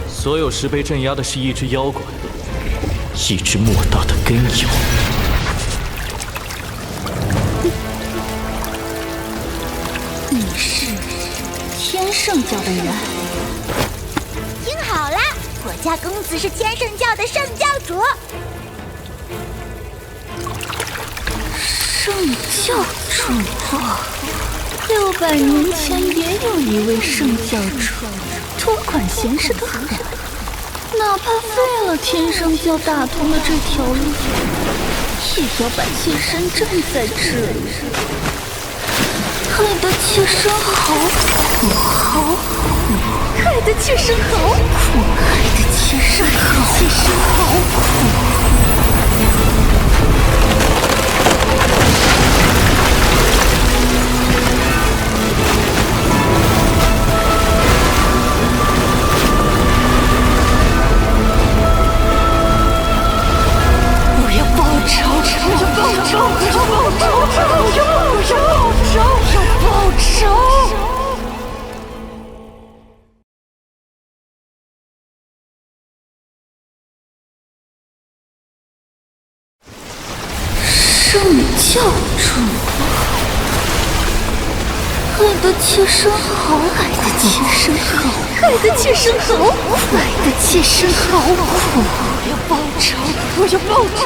所有石碑镇压的是一只妖怪，一只莫大的根妖。你是天圣教的人。听好了，我家公子是天圣教的圣教主。圣教主，600年前也有一位圣教主，多管闲事的很。哪怕废了天圣教打通的这条路，也要把妾身镇在这里。害得妾身好苦，好苦！害得妾身好苦，害得妾身好苦！我要报仇！我要报仇！我要报仇！我要报仇！圣教主，害得妾身好，害得妾身好，害得妾身好苦，害得妾身好苦！我要报仇！我要报仇！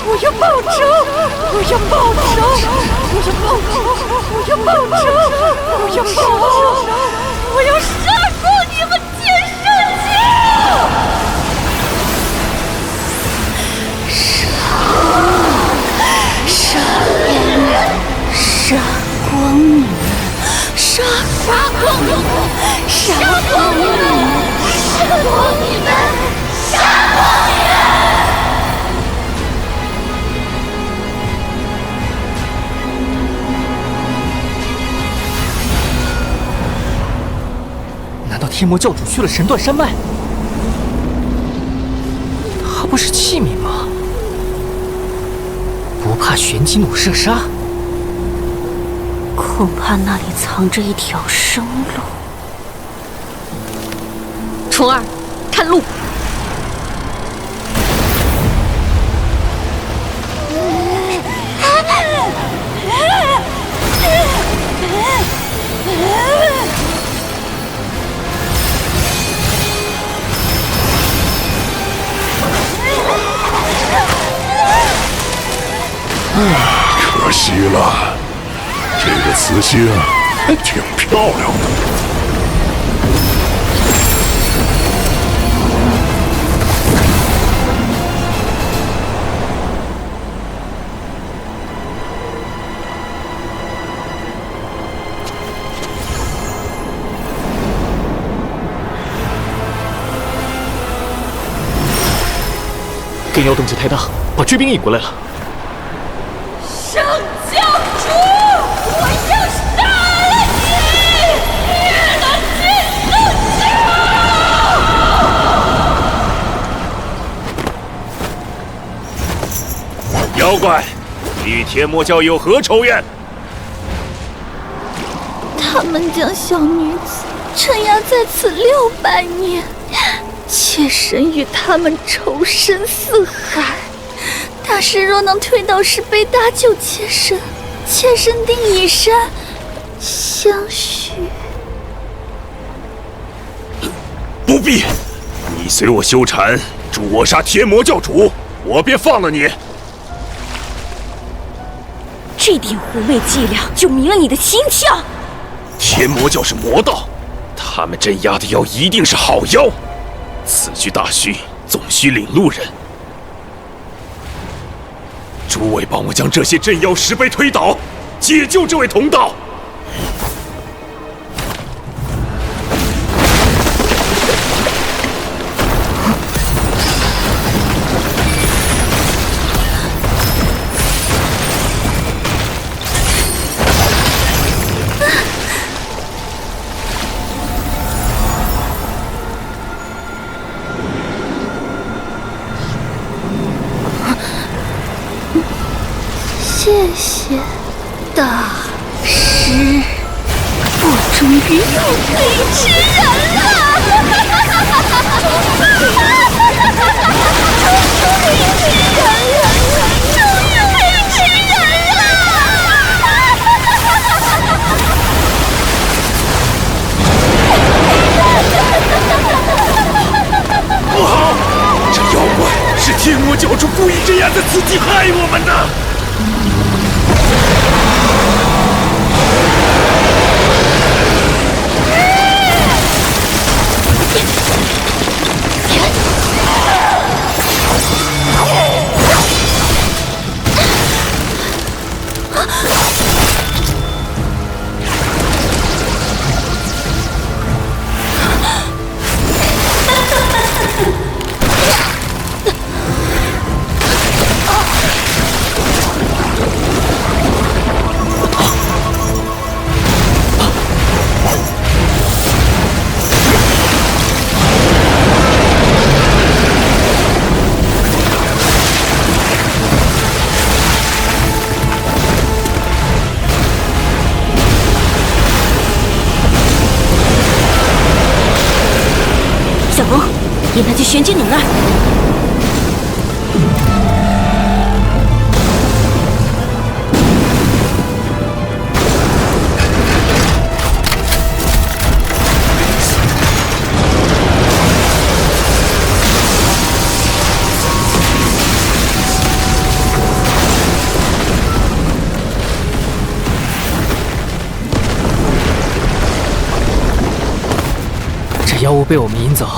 我要报仇！我要报仇！我要报仇！我要报仇！我要报仇！我要杀光你们天圣教！杀光你们！杀光你们！杀光你们！杀光你们！杀光你们！难道天魔教主去了神断山脉？他不是器皿吗？不怕玄机弩射杀？恐怕那里藏着一条生路。虫儿，探路！可惜了，这个雌星还挺漂亮的。根妖动静太大，把追兵引过来了。圣教主，我要杀了你！灭了天圣教！妖怪，与天魔教有何仇怨？他们将小女子镇压在此600年。妾身与他们仇深似海，大师若能推倒石碑搭救妾身，妾身定以身相许。不必，你随我修禅，助我杀天魔教主，我便放了你。这点狐媚伎俩就迷了你的心窍。天魔教是魔道，他们镇压的妖一定是好妖。此去大虚，总需领路人。诸位帮我将这些镇妖石碑推倒，解救这位同道。谢谢，大师，我终于又可以吃人了！终于可以吃人了！终于可以吃人了！不好，这妖怪是天魔教主故意这样的刺激害我们的。小风，引他去玄机弩那儿。这妖物被我们引走，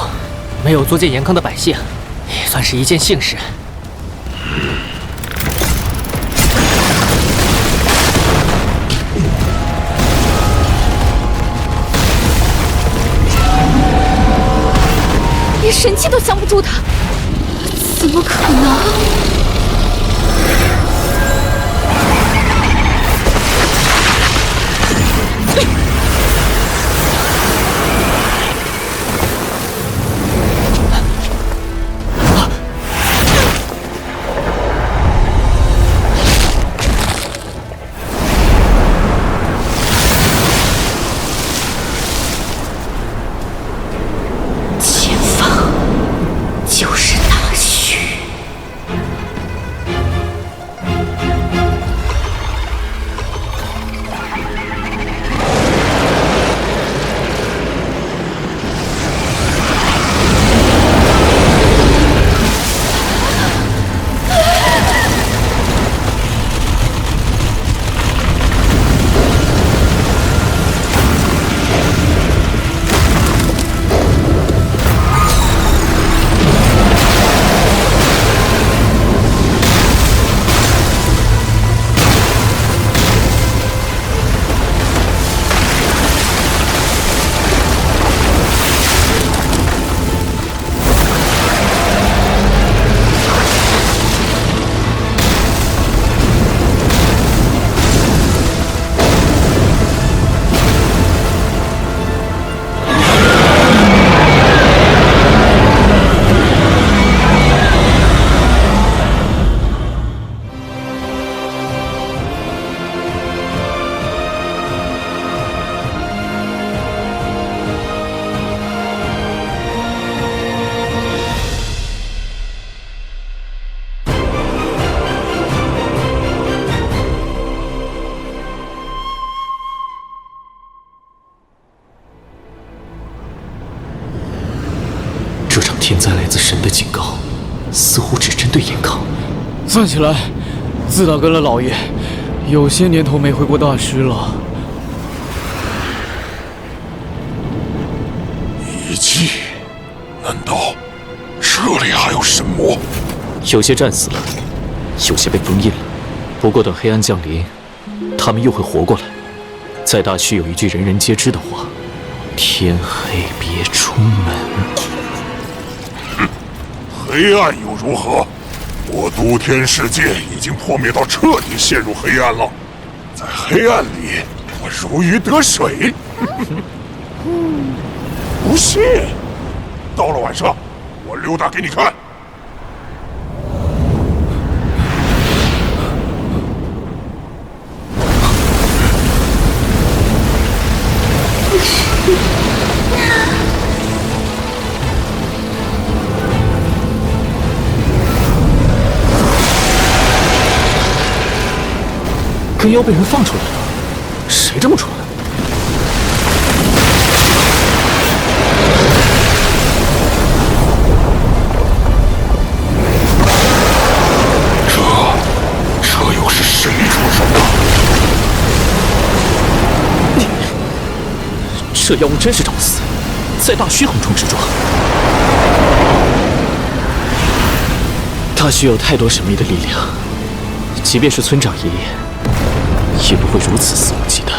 没有作践严康的百姓，也算是一件幸事。连神器都降不住他，怎么可能？前方就是大虚。这场天灾来自神的警告，似乎只针对严康。算起来，自打跟了老爷，有些年头没回过大师了。遗迹？难道这里还有神魔？有些战死了，有些被封印了。不过等黑暗降临，他们又会活过来。在大虚有一句人人皆知的话：天黑别出门。黑暗又如何？我都天世界已经破灭到彻底陷入黑暗了，在黑暗里，我如鱼得水。不信，到了晚上，我溜达给你看。根妖被人放出来了，谁这么蠢？这又是谁出手的？这妖物真是找死，在大虚横中执着。大虚有太多神秘的力量，即便是村长爷爷，也不会如此肆无忌惮。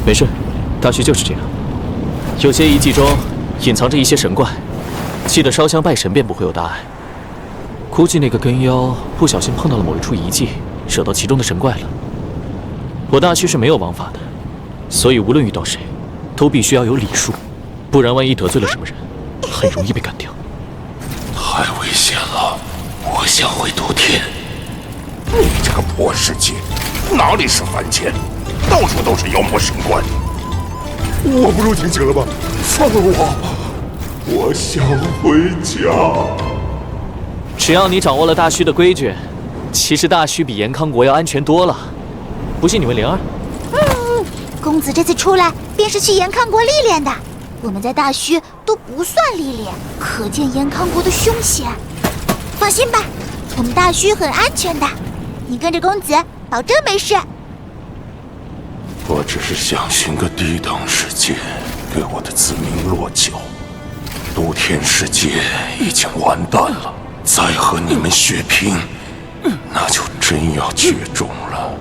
没事，大虚就是这样。有些遗迹中隐藏着一些神怪，记得烧香拜神便不会有大碍。估计那个根妖不小心碰到了某一处遗迹，惹到其中的神怪了。我大虚是没有王法的，所以无论遇到谁，都必须要有礼数，不然万一得罪了什么人，很容易被干掉。太危险了，我想回都天。你这个破世界，哪里是凡间？到处都是妖魔神怪，我不入警醒了吧？放了我想回家。只要你掌握了大虚的规矩，其实大虚比延康国要安全多了。不信你问灵儿。公子这次出来便是去延康国历练的，我们在大虚都不算历练，可见延康国的凶险。放心吧，我们大虚很安全的，你跟着公子，保证没事。我只是想寻个低等世界，给我的子民落脚。都天世界已经完蛋了，再和你们血拼，那就真要绝种了。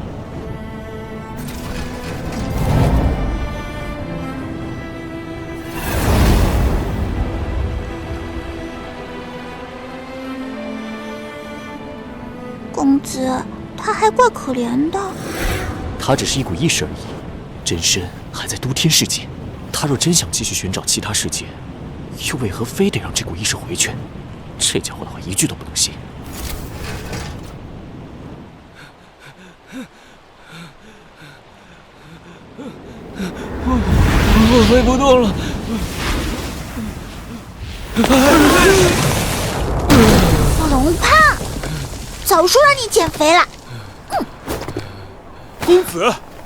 公子，他还怪可怜的。他只是一股意识而已，真身还在都天世界。他若真想继续寻找其他世界，又为何非得让这股意识回去？这家伙的话一句都不能信。我飞不动了。龙胖，早说让你减肥了。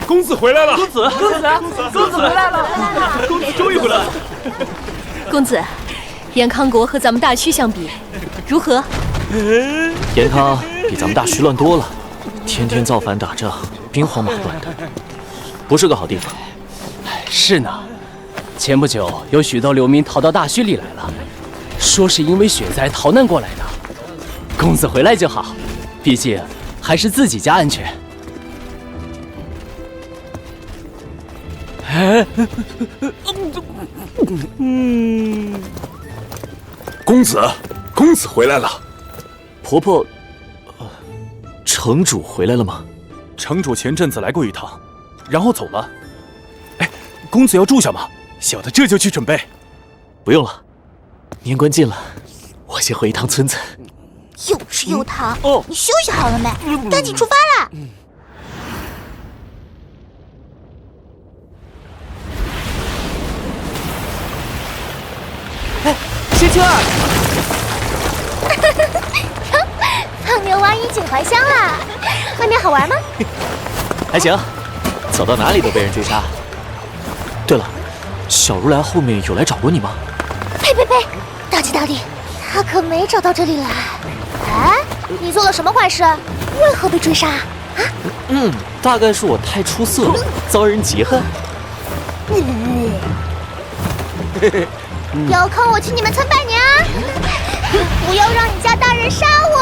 公子回来了！公子回来了！公子终于回来了！公子，延康国和咱们大虚相比，如何？延康比咱们大虚乱多了，天天造反打仗，兵荒马乱的，不是个好地方。是呢，前不久有许多流民逃到大虚里来了，说是因为雪灾逃难过来的。公子回来就好，毕竟还是自己家安全。公子回来了。婆婆，城主回来了吗？城主前阵子来过一趟，然后走了。哎，公子要住下吗？小的这就去准备。不用了，年关近了，我先回一趟村子。又吃又躺，你休息好了没？赶紧出发啦！石秋儿，胖牛蛙衣锦还乡啦！外面好玩吗？还行，走到哪里都被人追杀。对了，小如来后面有来找过你吗？呸！大吉大利，他可没找到这里来。哎，你做了什么坏事？为何被追杀？啊？大概是我太出色了，遭人嫉恨。有空我去你们村拜年啊！不要让你家大人杀我！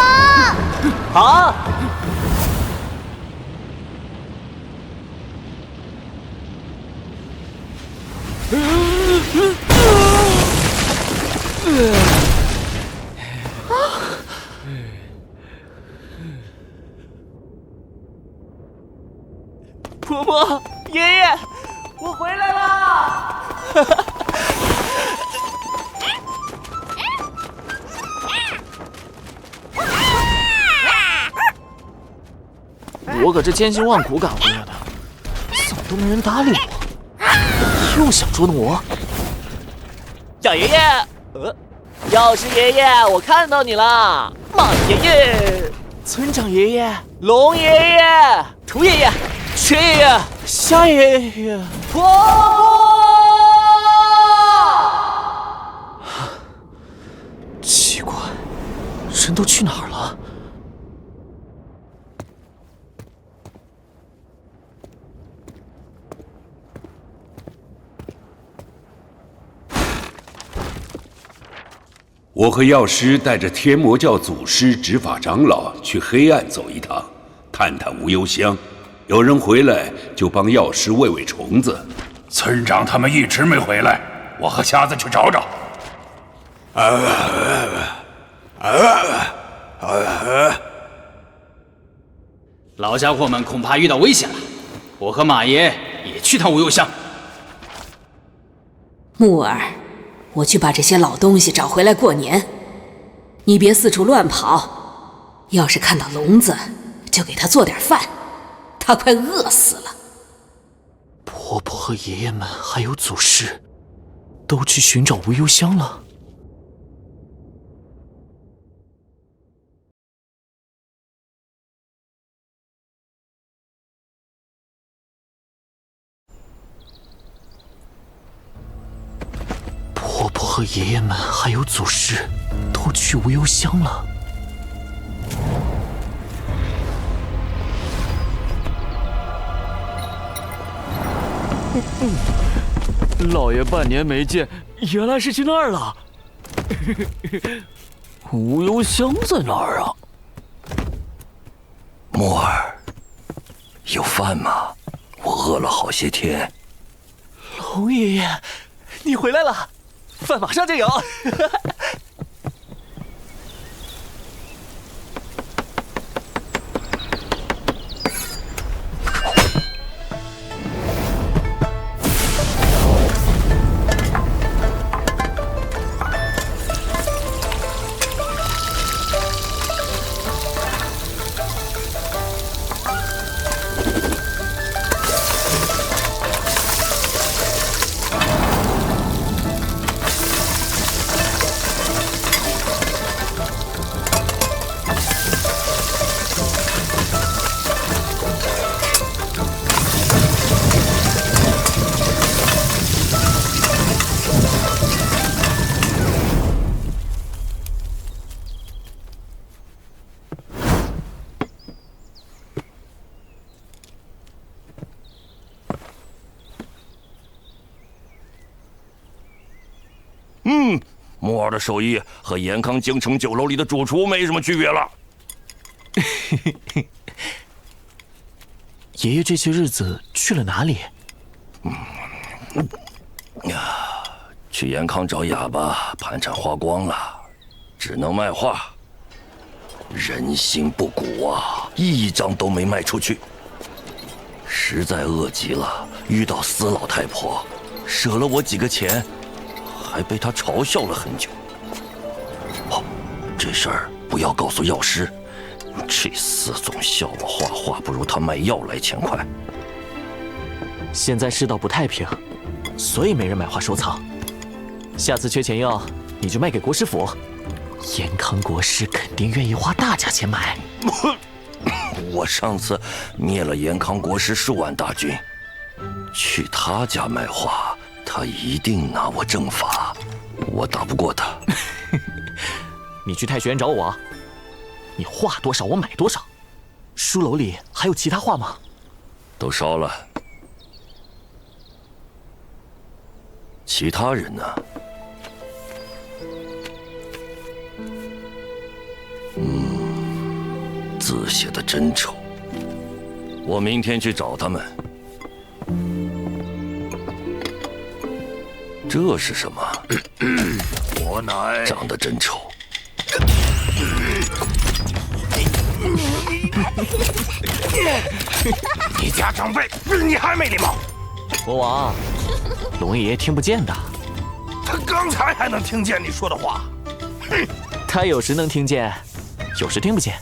好。婆婆，爷爷，我回来啦！我可是千辛万苦赶回来的，怎么都没人搭理我？又想捉弄我？小爷爷，药师爷爷，我看到你了。马爷爷，村长爷爷，龙爷爷，兔爷爷，雀爷爷，虾爷爷，婆婆。奇怪，人都去哪儿了？我和药师带着天魔教祖师、执法长老去黑暗走一趟，探探无忧乡。有人回来就帮药师喂喂虫子。村长他们一直没回来，我和瞎子去找找。老家伙们恐怕遇到危险了，我和马爷也去趟无忧乡。木儿，我去把这些老东西找回来过年，你别四处乱跑。要是看到聋子，就给他做点饭，他快饿死了。婆婆和爷爷们还有祖师，都去寻找无忧乡了。婆婆和爷爷们还有祖师都去无忧乡了。老爷半年没见，原来是去那儿了。无忧乡在哪儿啊？木儿，有饭吗？我饿了好些天。龙爷爷，你回来了，饭马上就有。木儿的手艺和延康京城酒楼里的主厨没什么区别了。爷爷这些日子去了哪里？去延康找哑巴，盘缠花光了，只能卖画。人心不古啊，一张都没卖出去。实在饿极了，遇到司老太婆，舍了我几个钱，还被她嘲笑了很久。这事儿不要告诉药师，这厮总笑我画画不如他卖药来钱快。现在世道不太平，所以没人买画收藏。下次缺钱药，你就卖给国师府，延康国师肯定愿意花大价钱买。我上次灭了延康国师数万大军，去他家卖画，他一定拿我正法，我打不过他。你去太学院找我，你画多少我买多少。书楼里还有其他画吗？都烧了。其他人呢？字写得真丑，我明天去找他们。这是什么？我乃长得真丑。你家长辈比你还没礼貌。国王，龙爷爷听不见的。他刚才还能听见你说的话。哼，他有时能听见，有时听不见。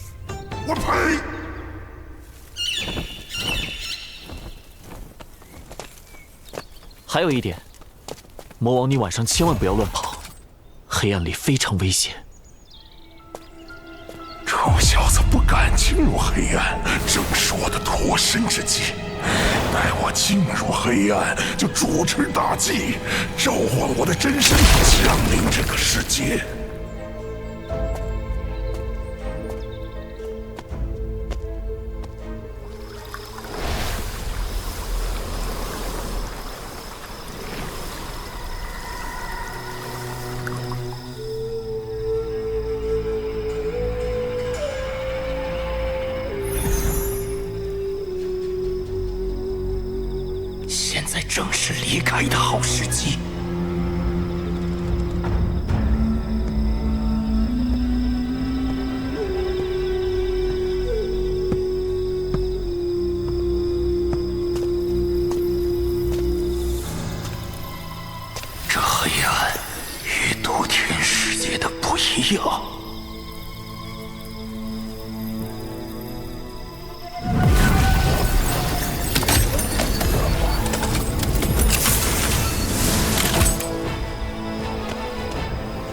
我呸！还有一点，魔王，你晚上千万不要乱跑，黑暗里非常危险。臭小子不敢进入黑暗，正是我的脱身之计。待我进入黑暗，就主持大计，召唤我的真身，降临这个世界。现在正是离开的好时机。这黑暗与都天世界的不一样。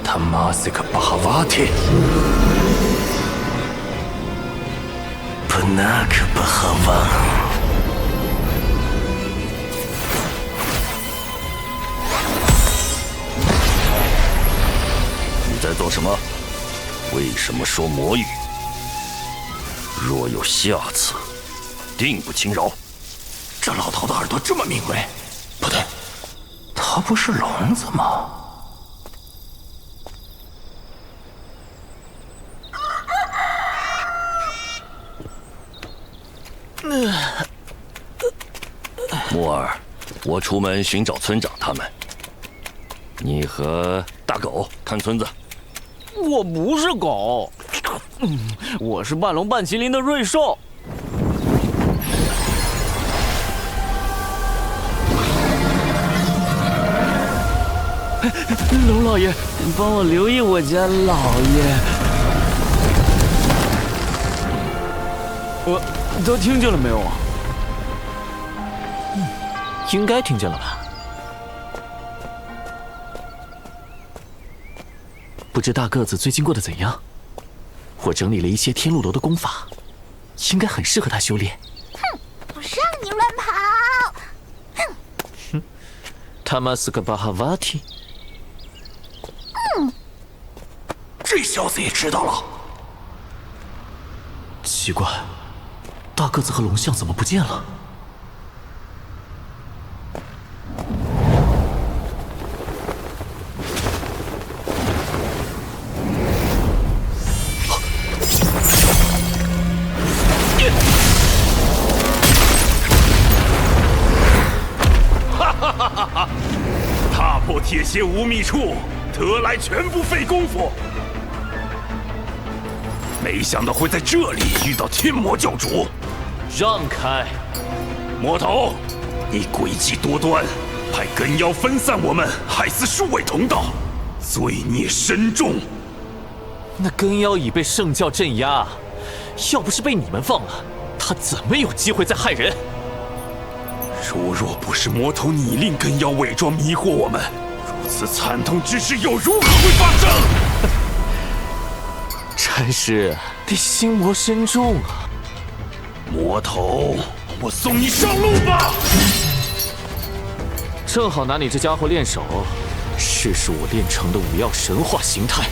Tamasika Bhavati Panak Bhavan。你在做什么？为什么说魔语？若有下次，定不轻饶。这老头的耳朵这么敏锐？不对，他不是聋子吗？木耳，我出门寻找村长他们，你和大狗看村子。我不是狗，我是半龙半麒麟的瑞兽。龙老爷，帮我留意我家老爷。都听见了没有啊？应该听见了吧？不知大个子最近过得怎样？我整理了一些天路楼的功法，应该很适合他修炼。哼，不让你乱跑！哼，Tamasika Bhavati。这小子也知道了。奇怪，大个子和龙象怎么不见了？哈哈哈哈哈！踏破铁鞋无觅处，得来全不费功夫。没想到会在这里遇到天魔教主。让开！魔头，你诡计多端，派根妖分散我们，害死数位同道，罪孽深重。那根妖已被圣教镇压，要不是被你们放了，他怎么有机会再害人？若不是魔头你令根妖伪装迷惑我们，如此惨痛之事又如何会发生？禅师，你心魔深重啊！魔头，我送你上路吧！正好拿你这家伙练手，试试我练成的五曜神话形态。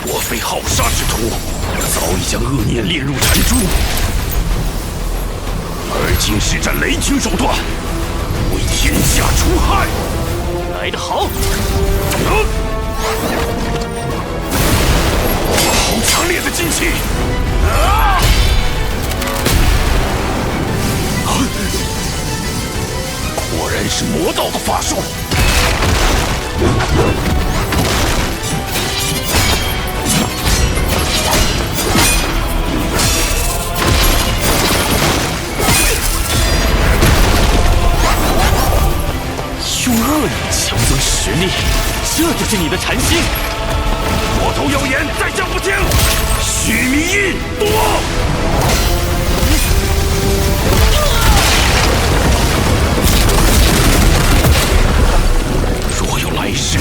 我非好杀之徒，早已将恶念炼入禅珠，而今施展雷霆手段，为天下除害。来得好！好强烈的劲气！果然是魔道的法术。实力，这就是你的禅心。魔头妖言，在将不听。须弥印夺！若有来世，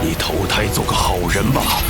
你投胎做个好人吧。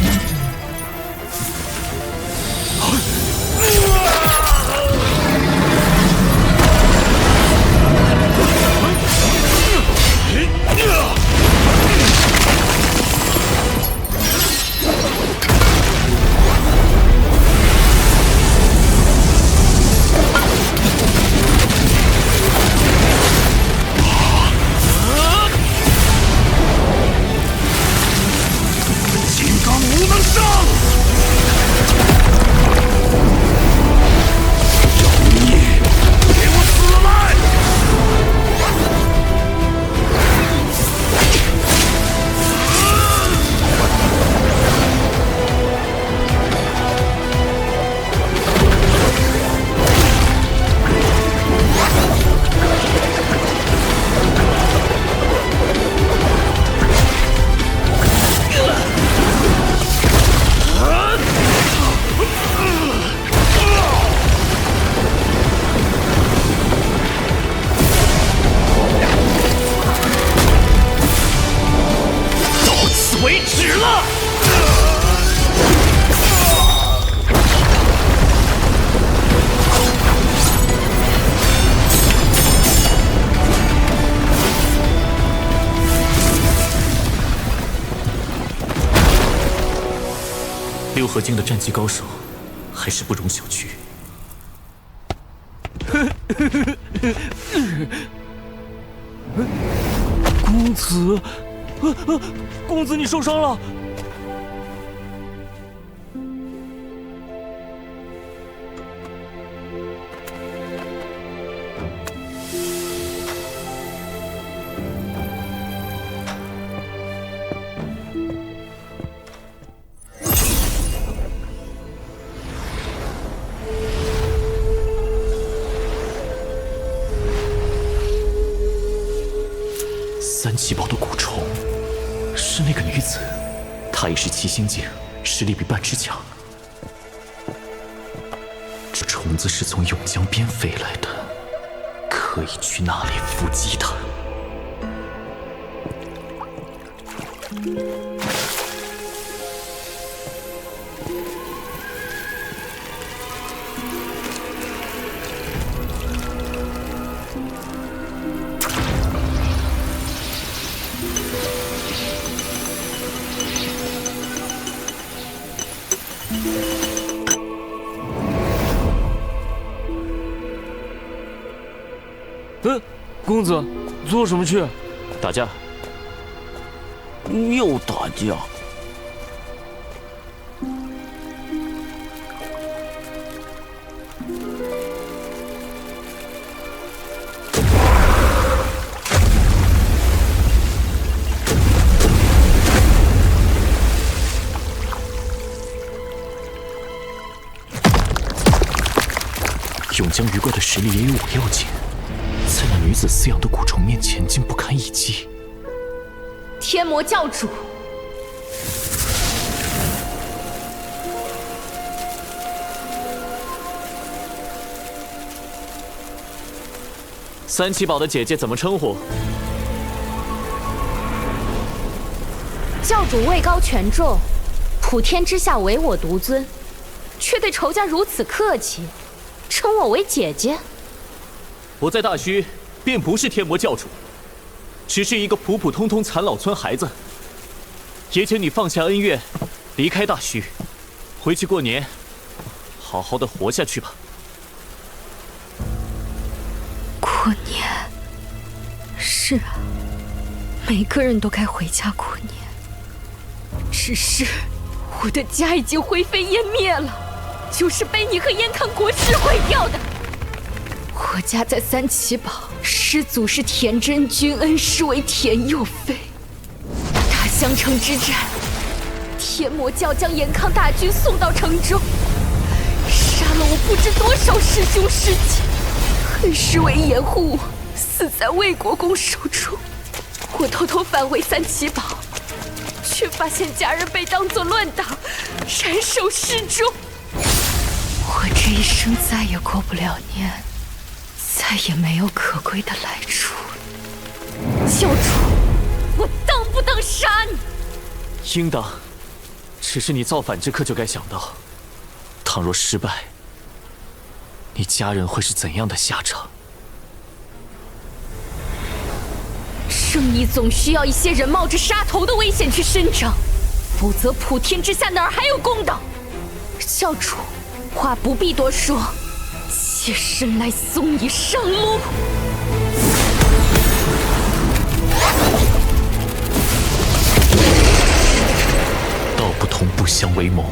六合境的战绩高手，还是不容小觑。公子，公子，你受伤了。三七宝的蛊虫，是那个女子，她也是七星境，实力比半只强。这虫子是从永江边飞来的，可以去那里伏击它。公子，做什么去？打架。又打架？永江鱼怪的实力也有我要紧。在那女子饲养的蛊虫面前，竟不堪一击。天魔教主，三七宝的姐姐怎么称呼？教主位高权重，普天之下唯我独尊，却对仇家如此客气，称我为姐姐。我在大虚便不是天魔教主，只是一个普普通通残老村孩子。也请你放下恩怨，离开大虚，回去过年，好好的活下去吧。过年，是啊，每个人都该回家过年。只是我的家已经灰飞烟灭了，就是被你和燕康国师毁掉的。我家在三七堡，师祖是田真君，恩师为田佑飞。大襄城之战，天魔教将延康大军送到城中，杀了我不知多少师兄师姐。恩师为掩护我，死在魏国公手中。我我偷偷返回三七堡，却发现家人被当作乱党，斩首示众。我这一生再也过不了年，再也没有可归的来处了。教主，我当不当杀你？应当。只是你造反之刻就该想到，倘若失败，你家人会是怎样的下场？正义总需要一些人冒着杀头的危险去伸张，否则普天之下哪儿还有公道？教主，话不必多说，妾身来送你上路。道不同不相为谋。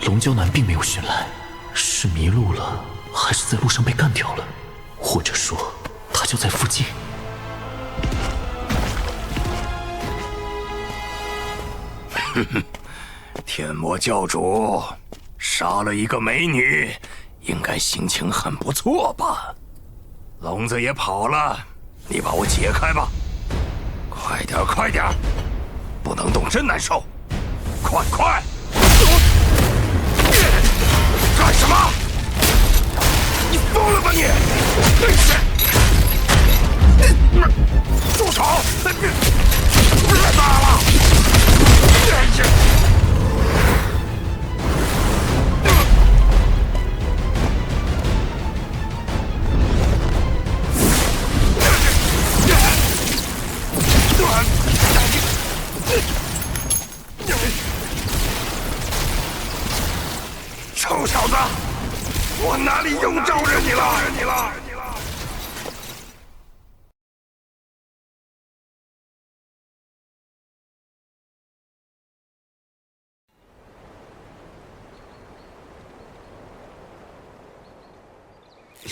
龙娇男并没有寻来，是迷路了，还是在路上被干掉了？或者说，他就在附近？哼哼，天魔教主杀了一个美女，应该心情很不错吧？聋子也跑了，你把我解开吧！快点，快点！不能动，真难受！快快！干什么？你疯了吧你！住手！别打了！臭小子，我哪里用着着你了？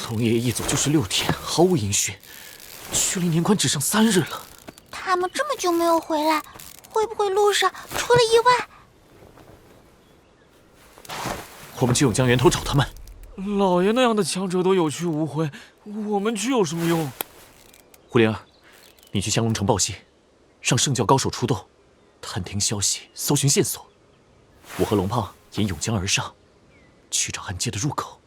龙爷爷一走就是6天，毫无音讯，距离年关只剩3日了。他们这么久没有回来，会不会路上出了意外？我们去永江源头找他们。老爷那样的强者都有去无回，我们去有什么用？胡灵儿，你去香龙城报信，让圣教高手出动，探听消息，搜寻线索。我和龙胖沿永江而上，去找暗界的入口。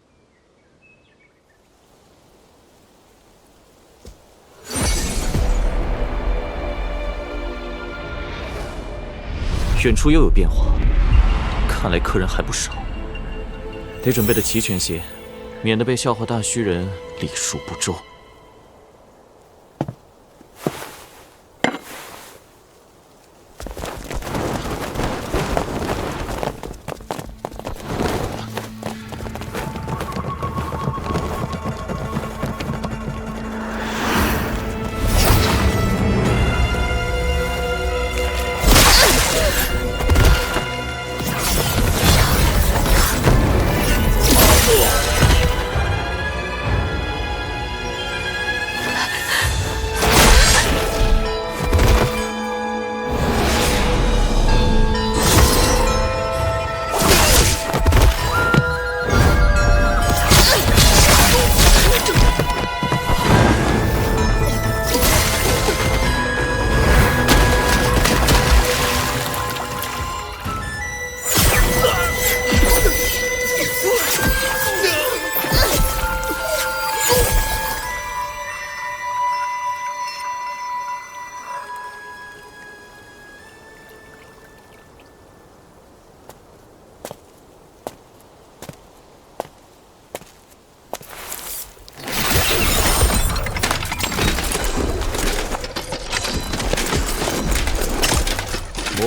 远处又有变化，看来客人还不少，得准备的齐全些，免得被笑话大虚人礼数不周。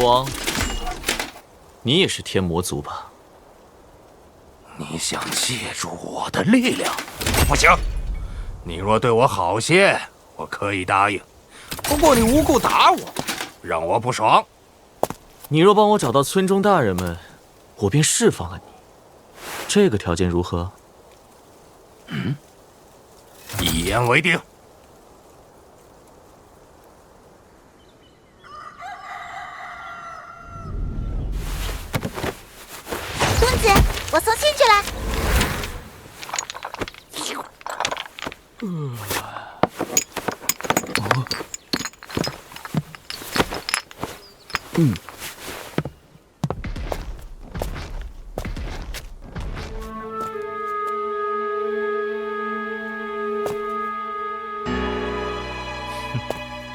王，你也是天魔族吧？你想借助我的力量？不行，你若对我好些，我可以答应。不过你无故打我，让我不爽。你若帮我找到村中大人们，我便释放了你。这个条件如何？一言为定。公子，我送信去了。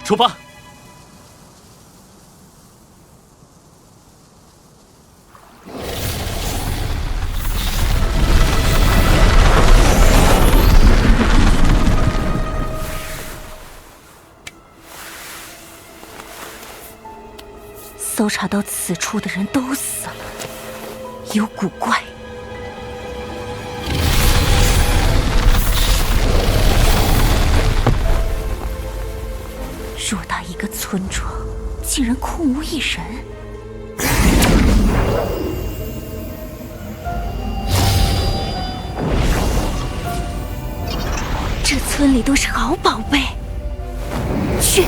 出发！搜查到此处的人都死了，有古怪。偌大一个村庄，竟然空无一人。这村里都是好宝贝，去！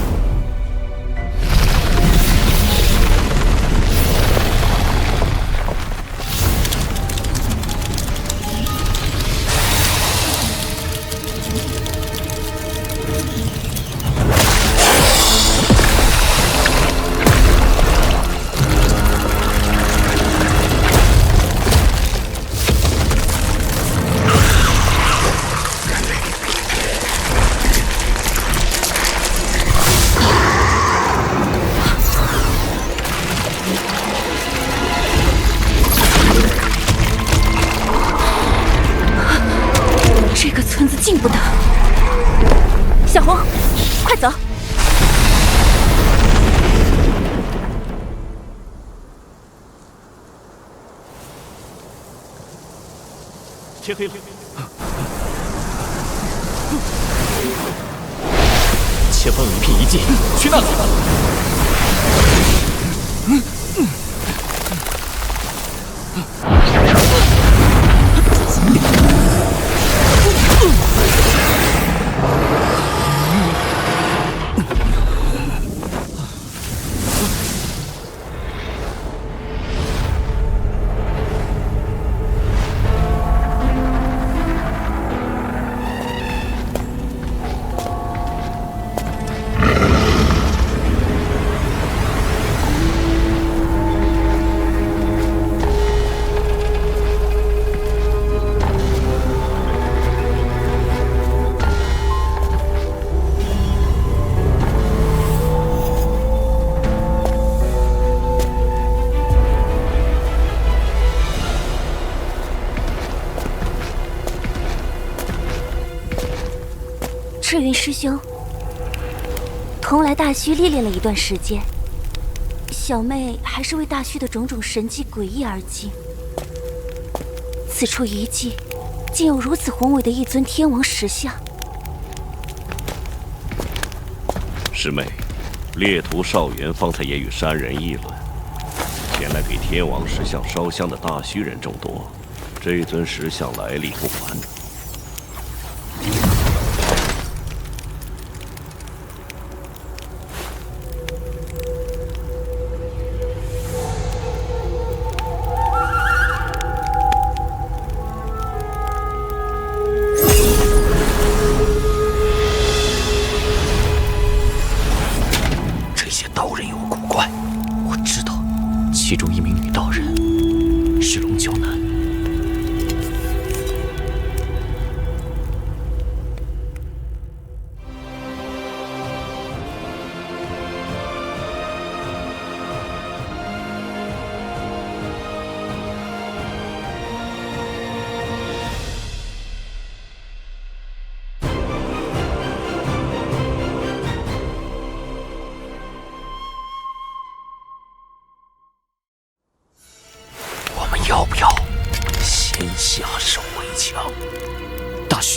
进不得。小红，快走！天黑了，前方有一片遗迹，去那里！赤云师兄，同来大虚历练了一段时间，小妹还是为大虚的种种神迹诡异而惊。此处遗迹，竟有如此宏伟的一尊天王石像。师妹，猎徒少元方才也与山人议论，前来给天王石像烧香的大虚人众多，这尊石像来历不凡。其中一名女道人是龙九男。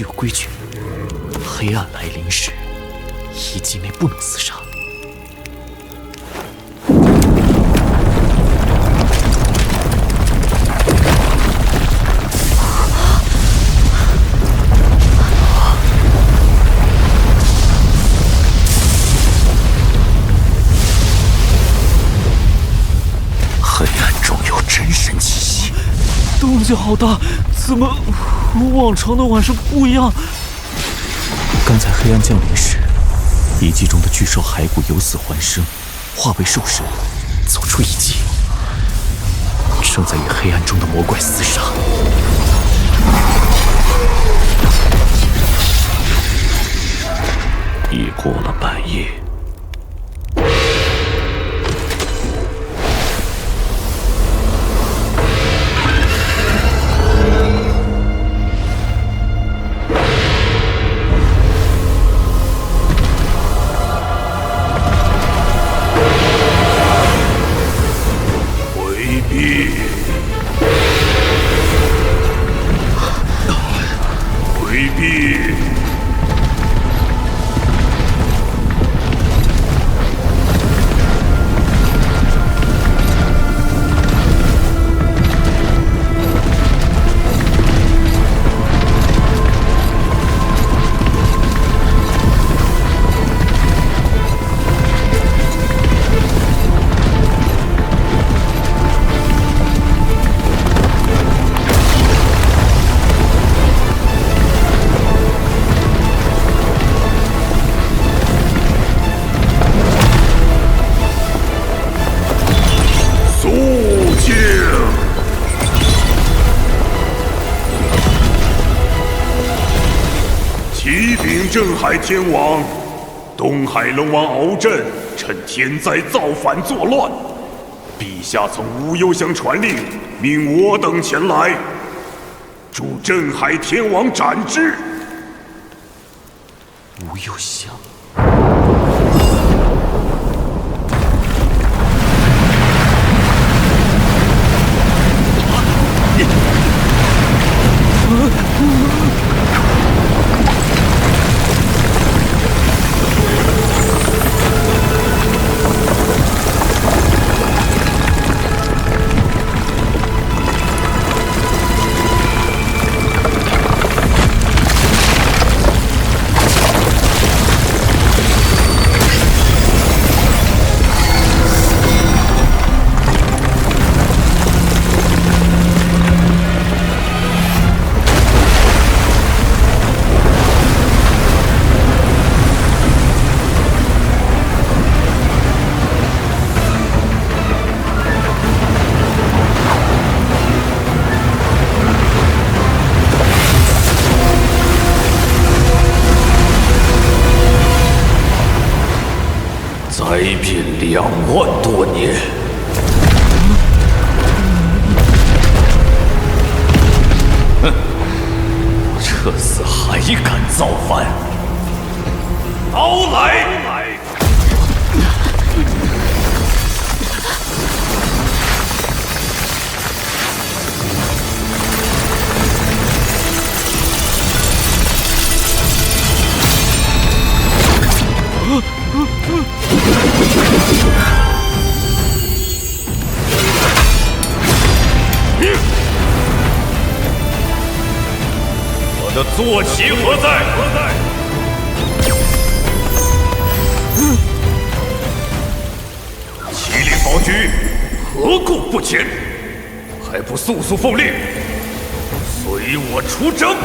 有规矩，黑暗来临时，1击内不能厮杀。黑暗中有真神气息，动静好大，怎么和往常的晚上不一样？刚才黑暗降临时，遗迹中的巨兽骸骨有死还生，化为兽神，走出遗迹，正在与黑暗中的魔怪厮杀。已过了半夜。回避！回避！启禀镇海天王，东海龙王敖震趁天灾造反作乱，陛下从无忧乡传令，命我等前来，助镇海天王斩之。无忧乡。灾变2万多年，哼！这厮还敢造反！刀来！我的坐骑何在？麒麟堡举何故不前？还不速速奉令，随我出征！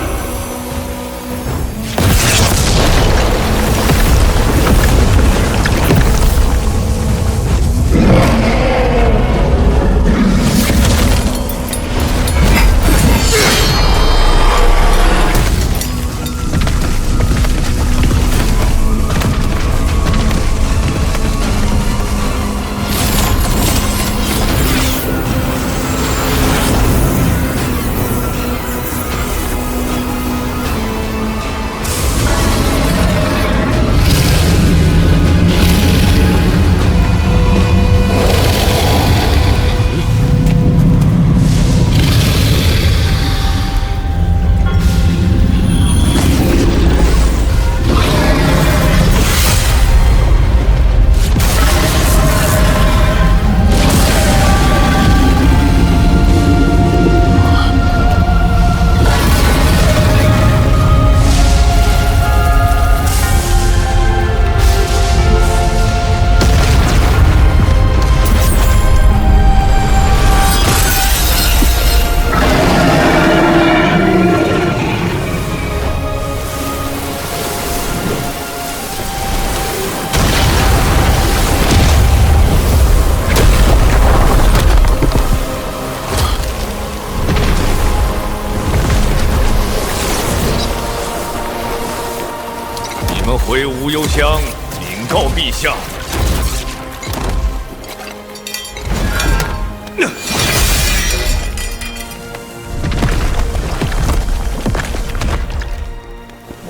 回无忧乡禀告陛下。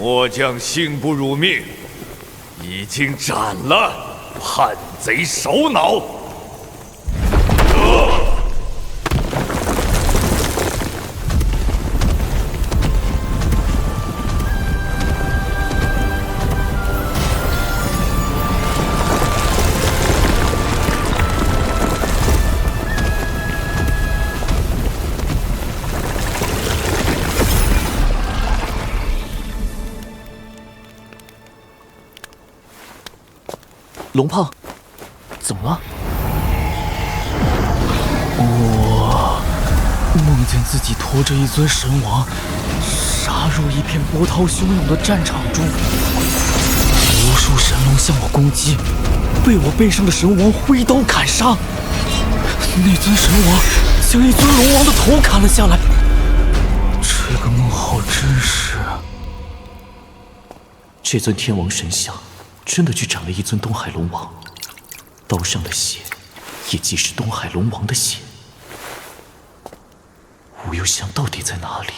末将幸不辱命，已经斩了叛贼首脑。龙胖，怎么了？我梦见自己驮着一尊神王，杀入一片波涛汹涌的战场中，无数神龙向我攻击，被我背上的神王挥刀砍杀。那尊神王将一尊龙王的头砍了下来。这个梦好真实啊！这尊天王神像真的去斩了一尊东海龙王，刀上的血也即是东海龙王的血。无忧乡到底在哪里？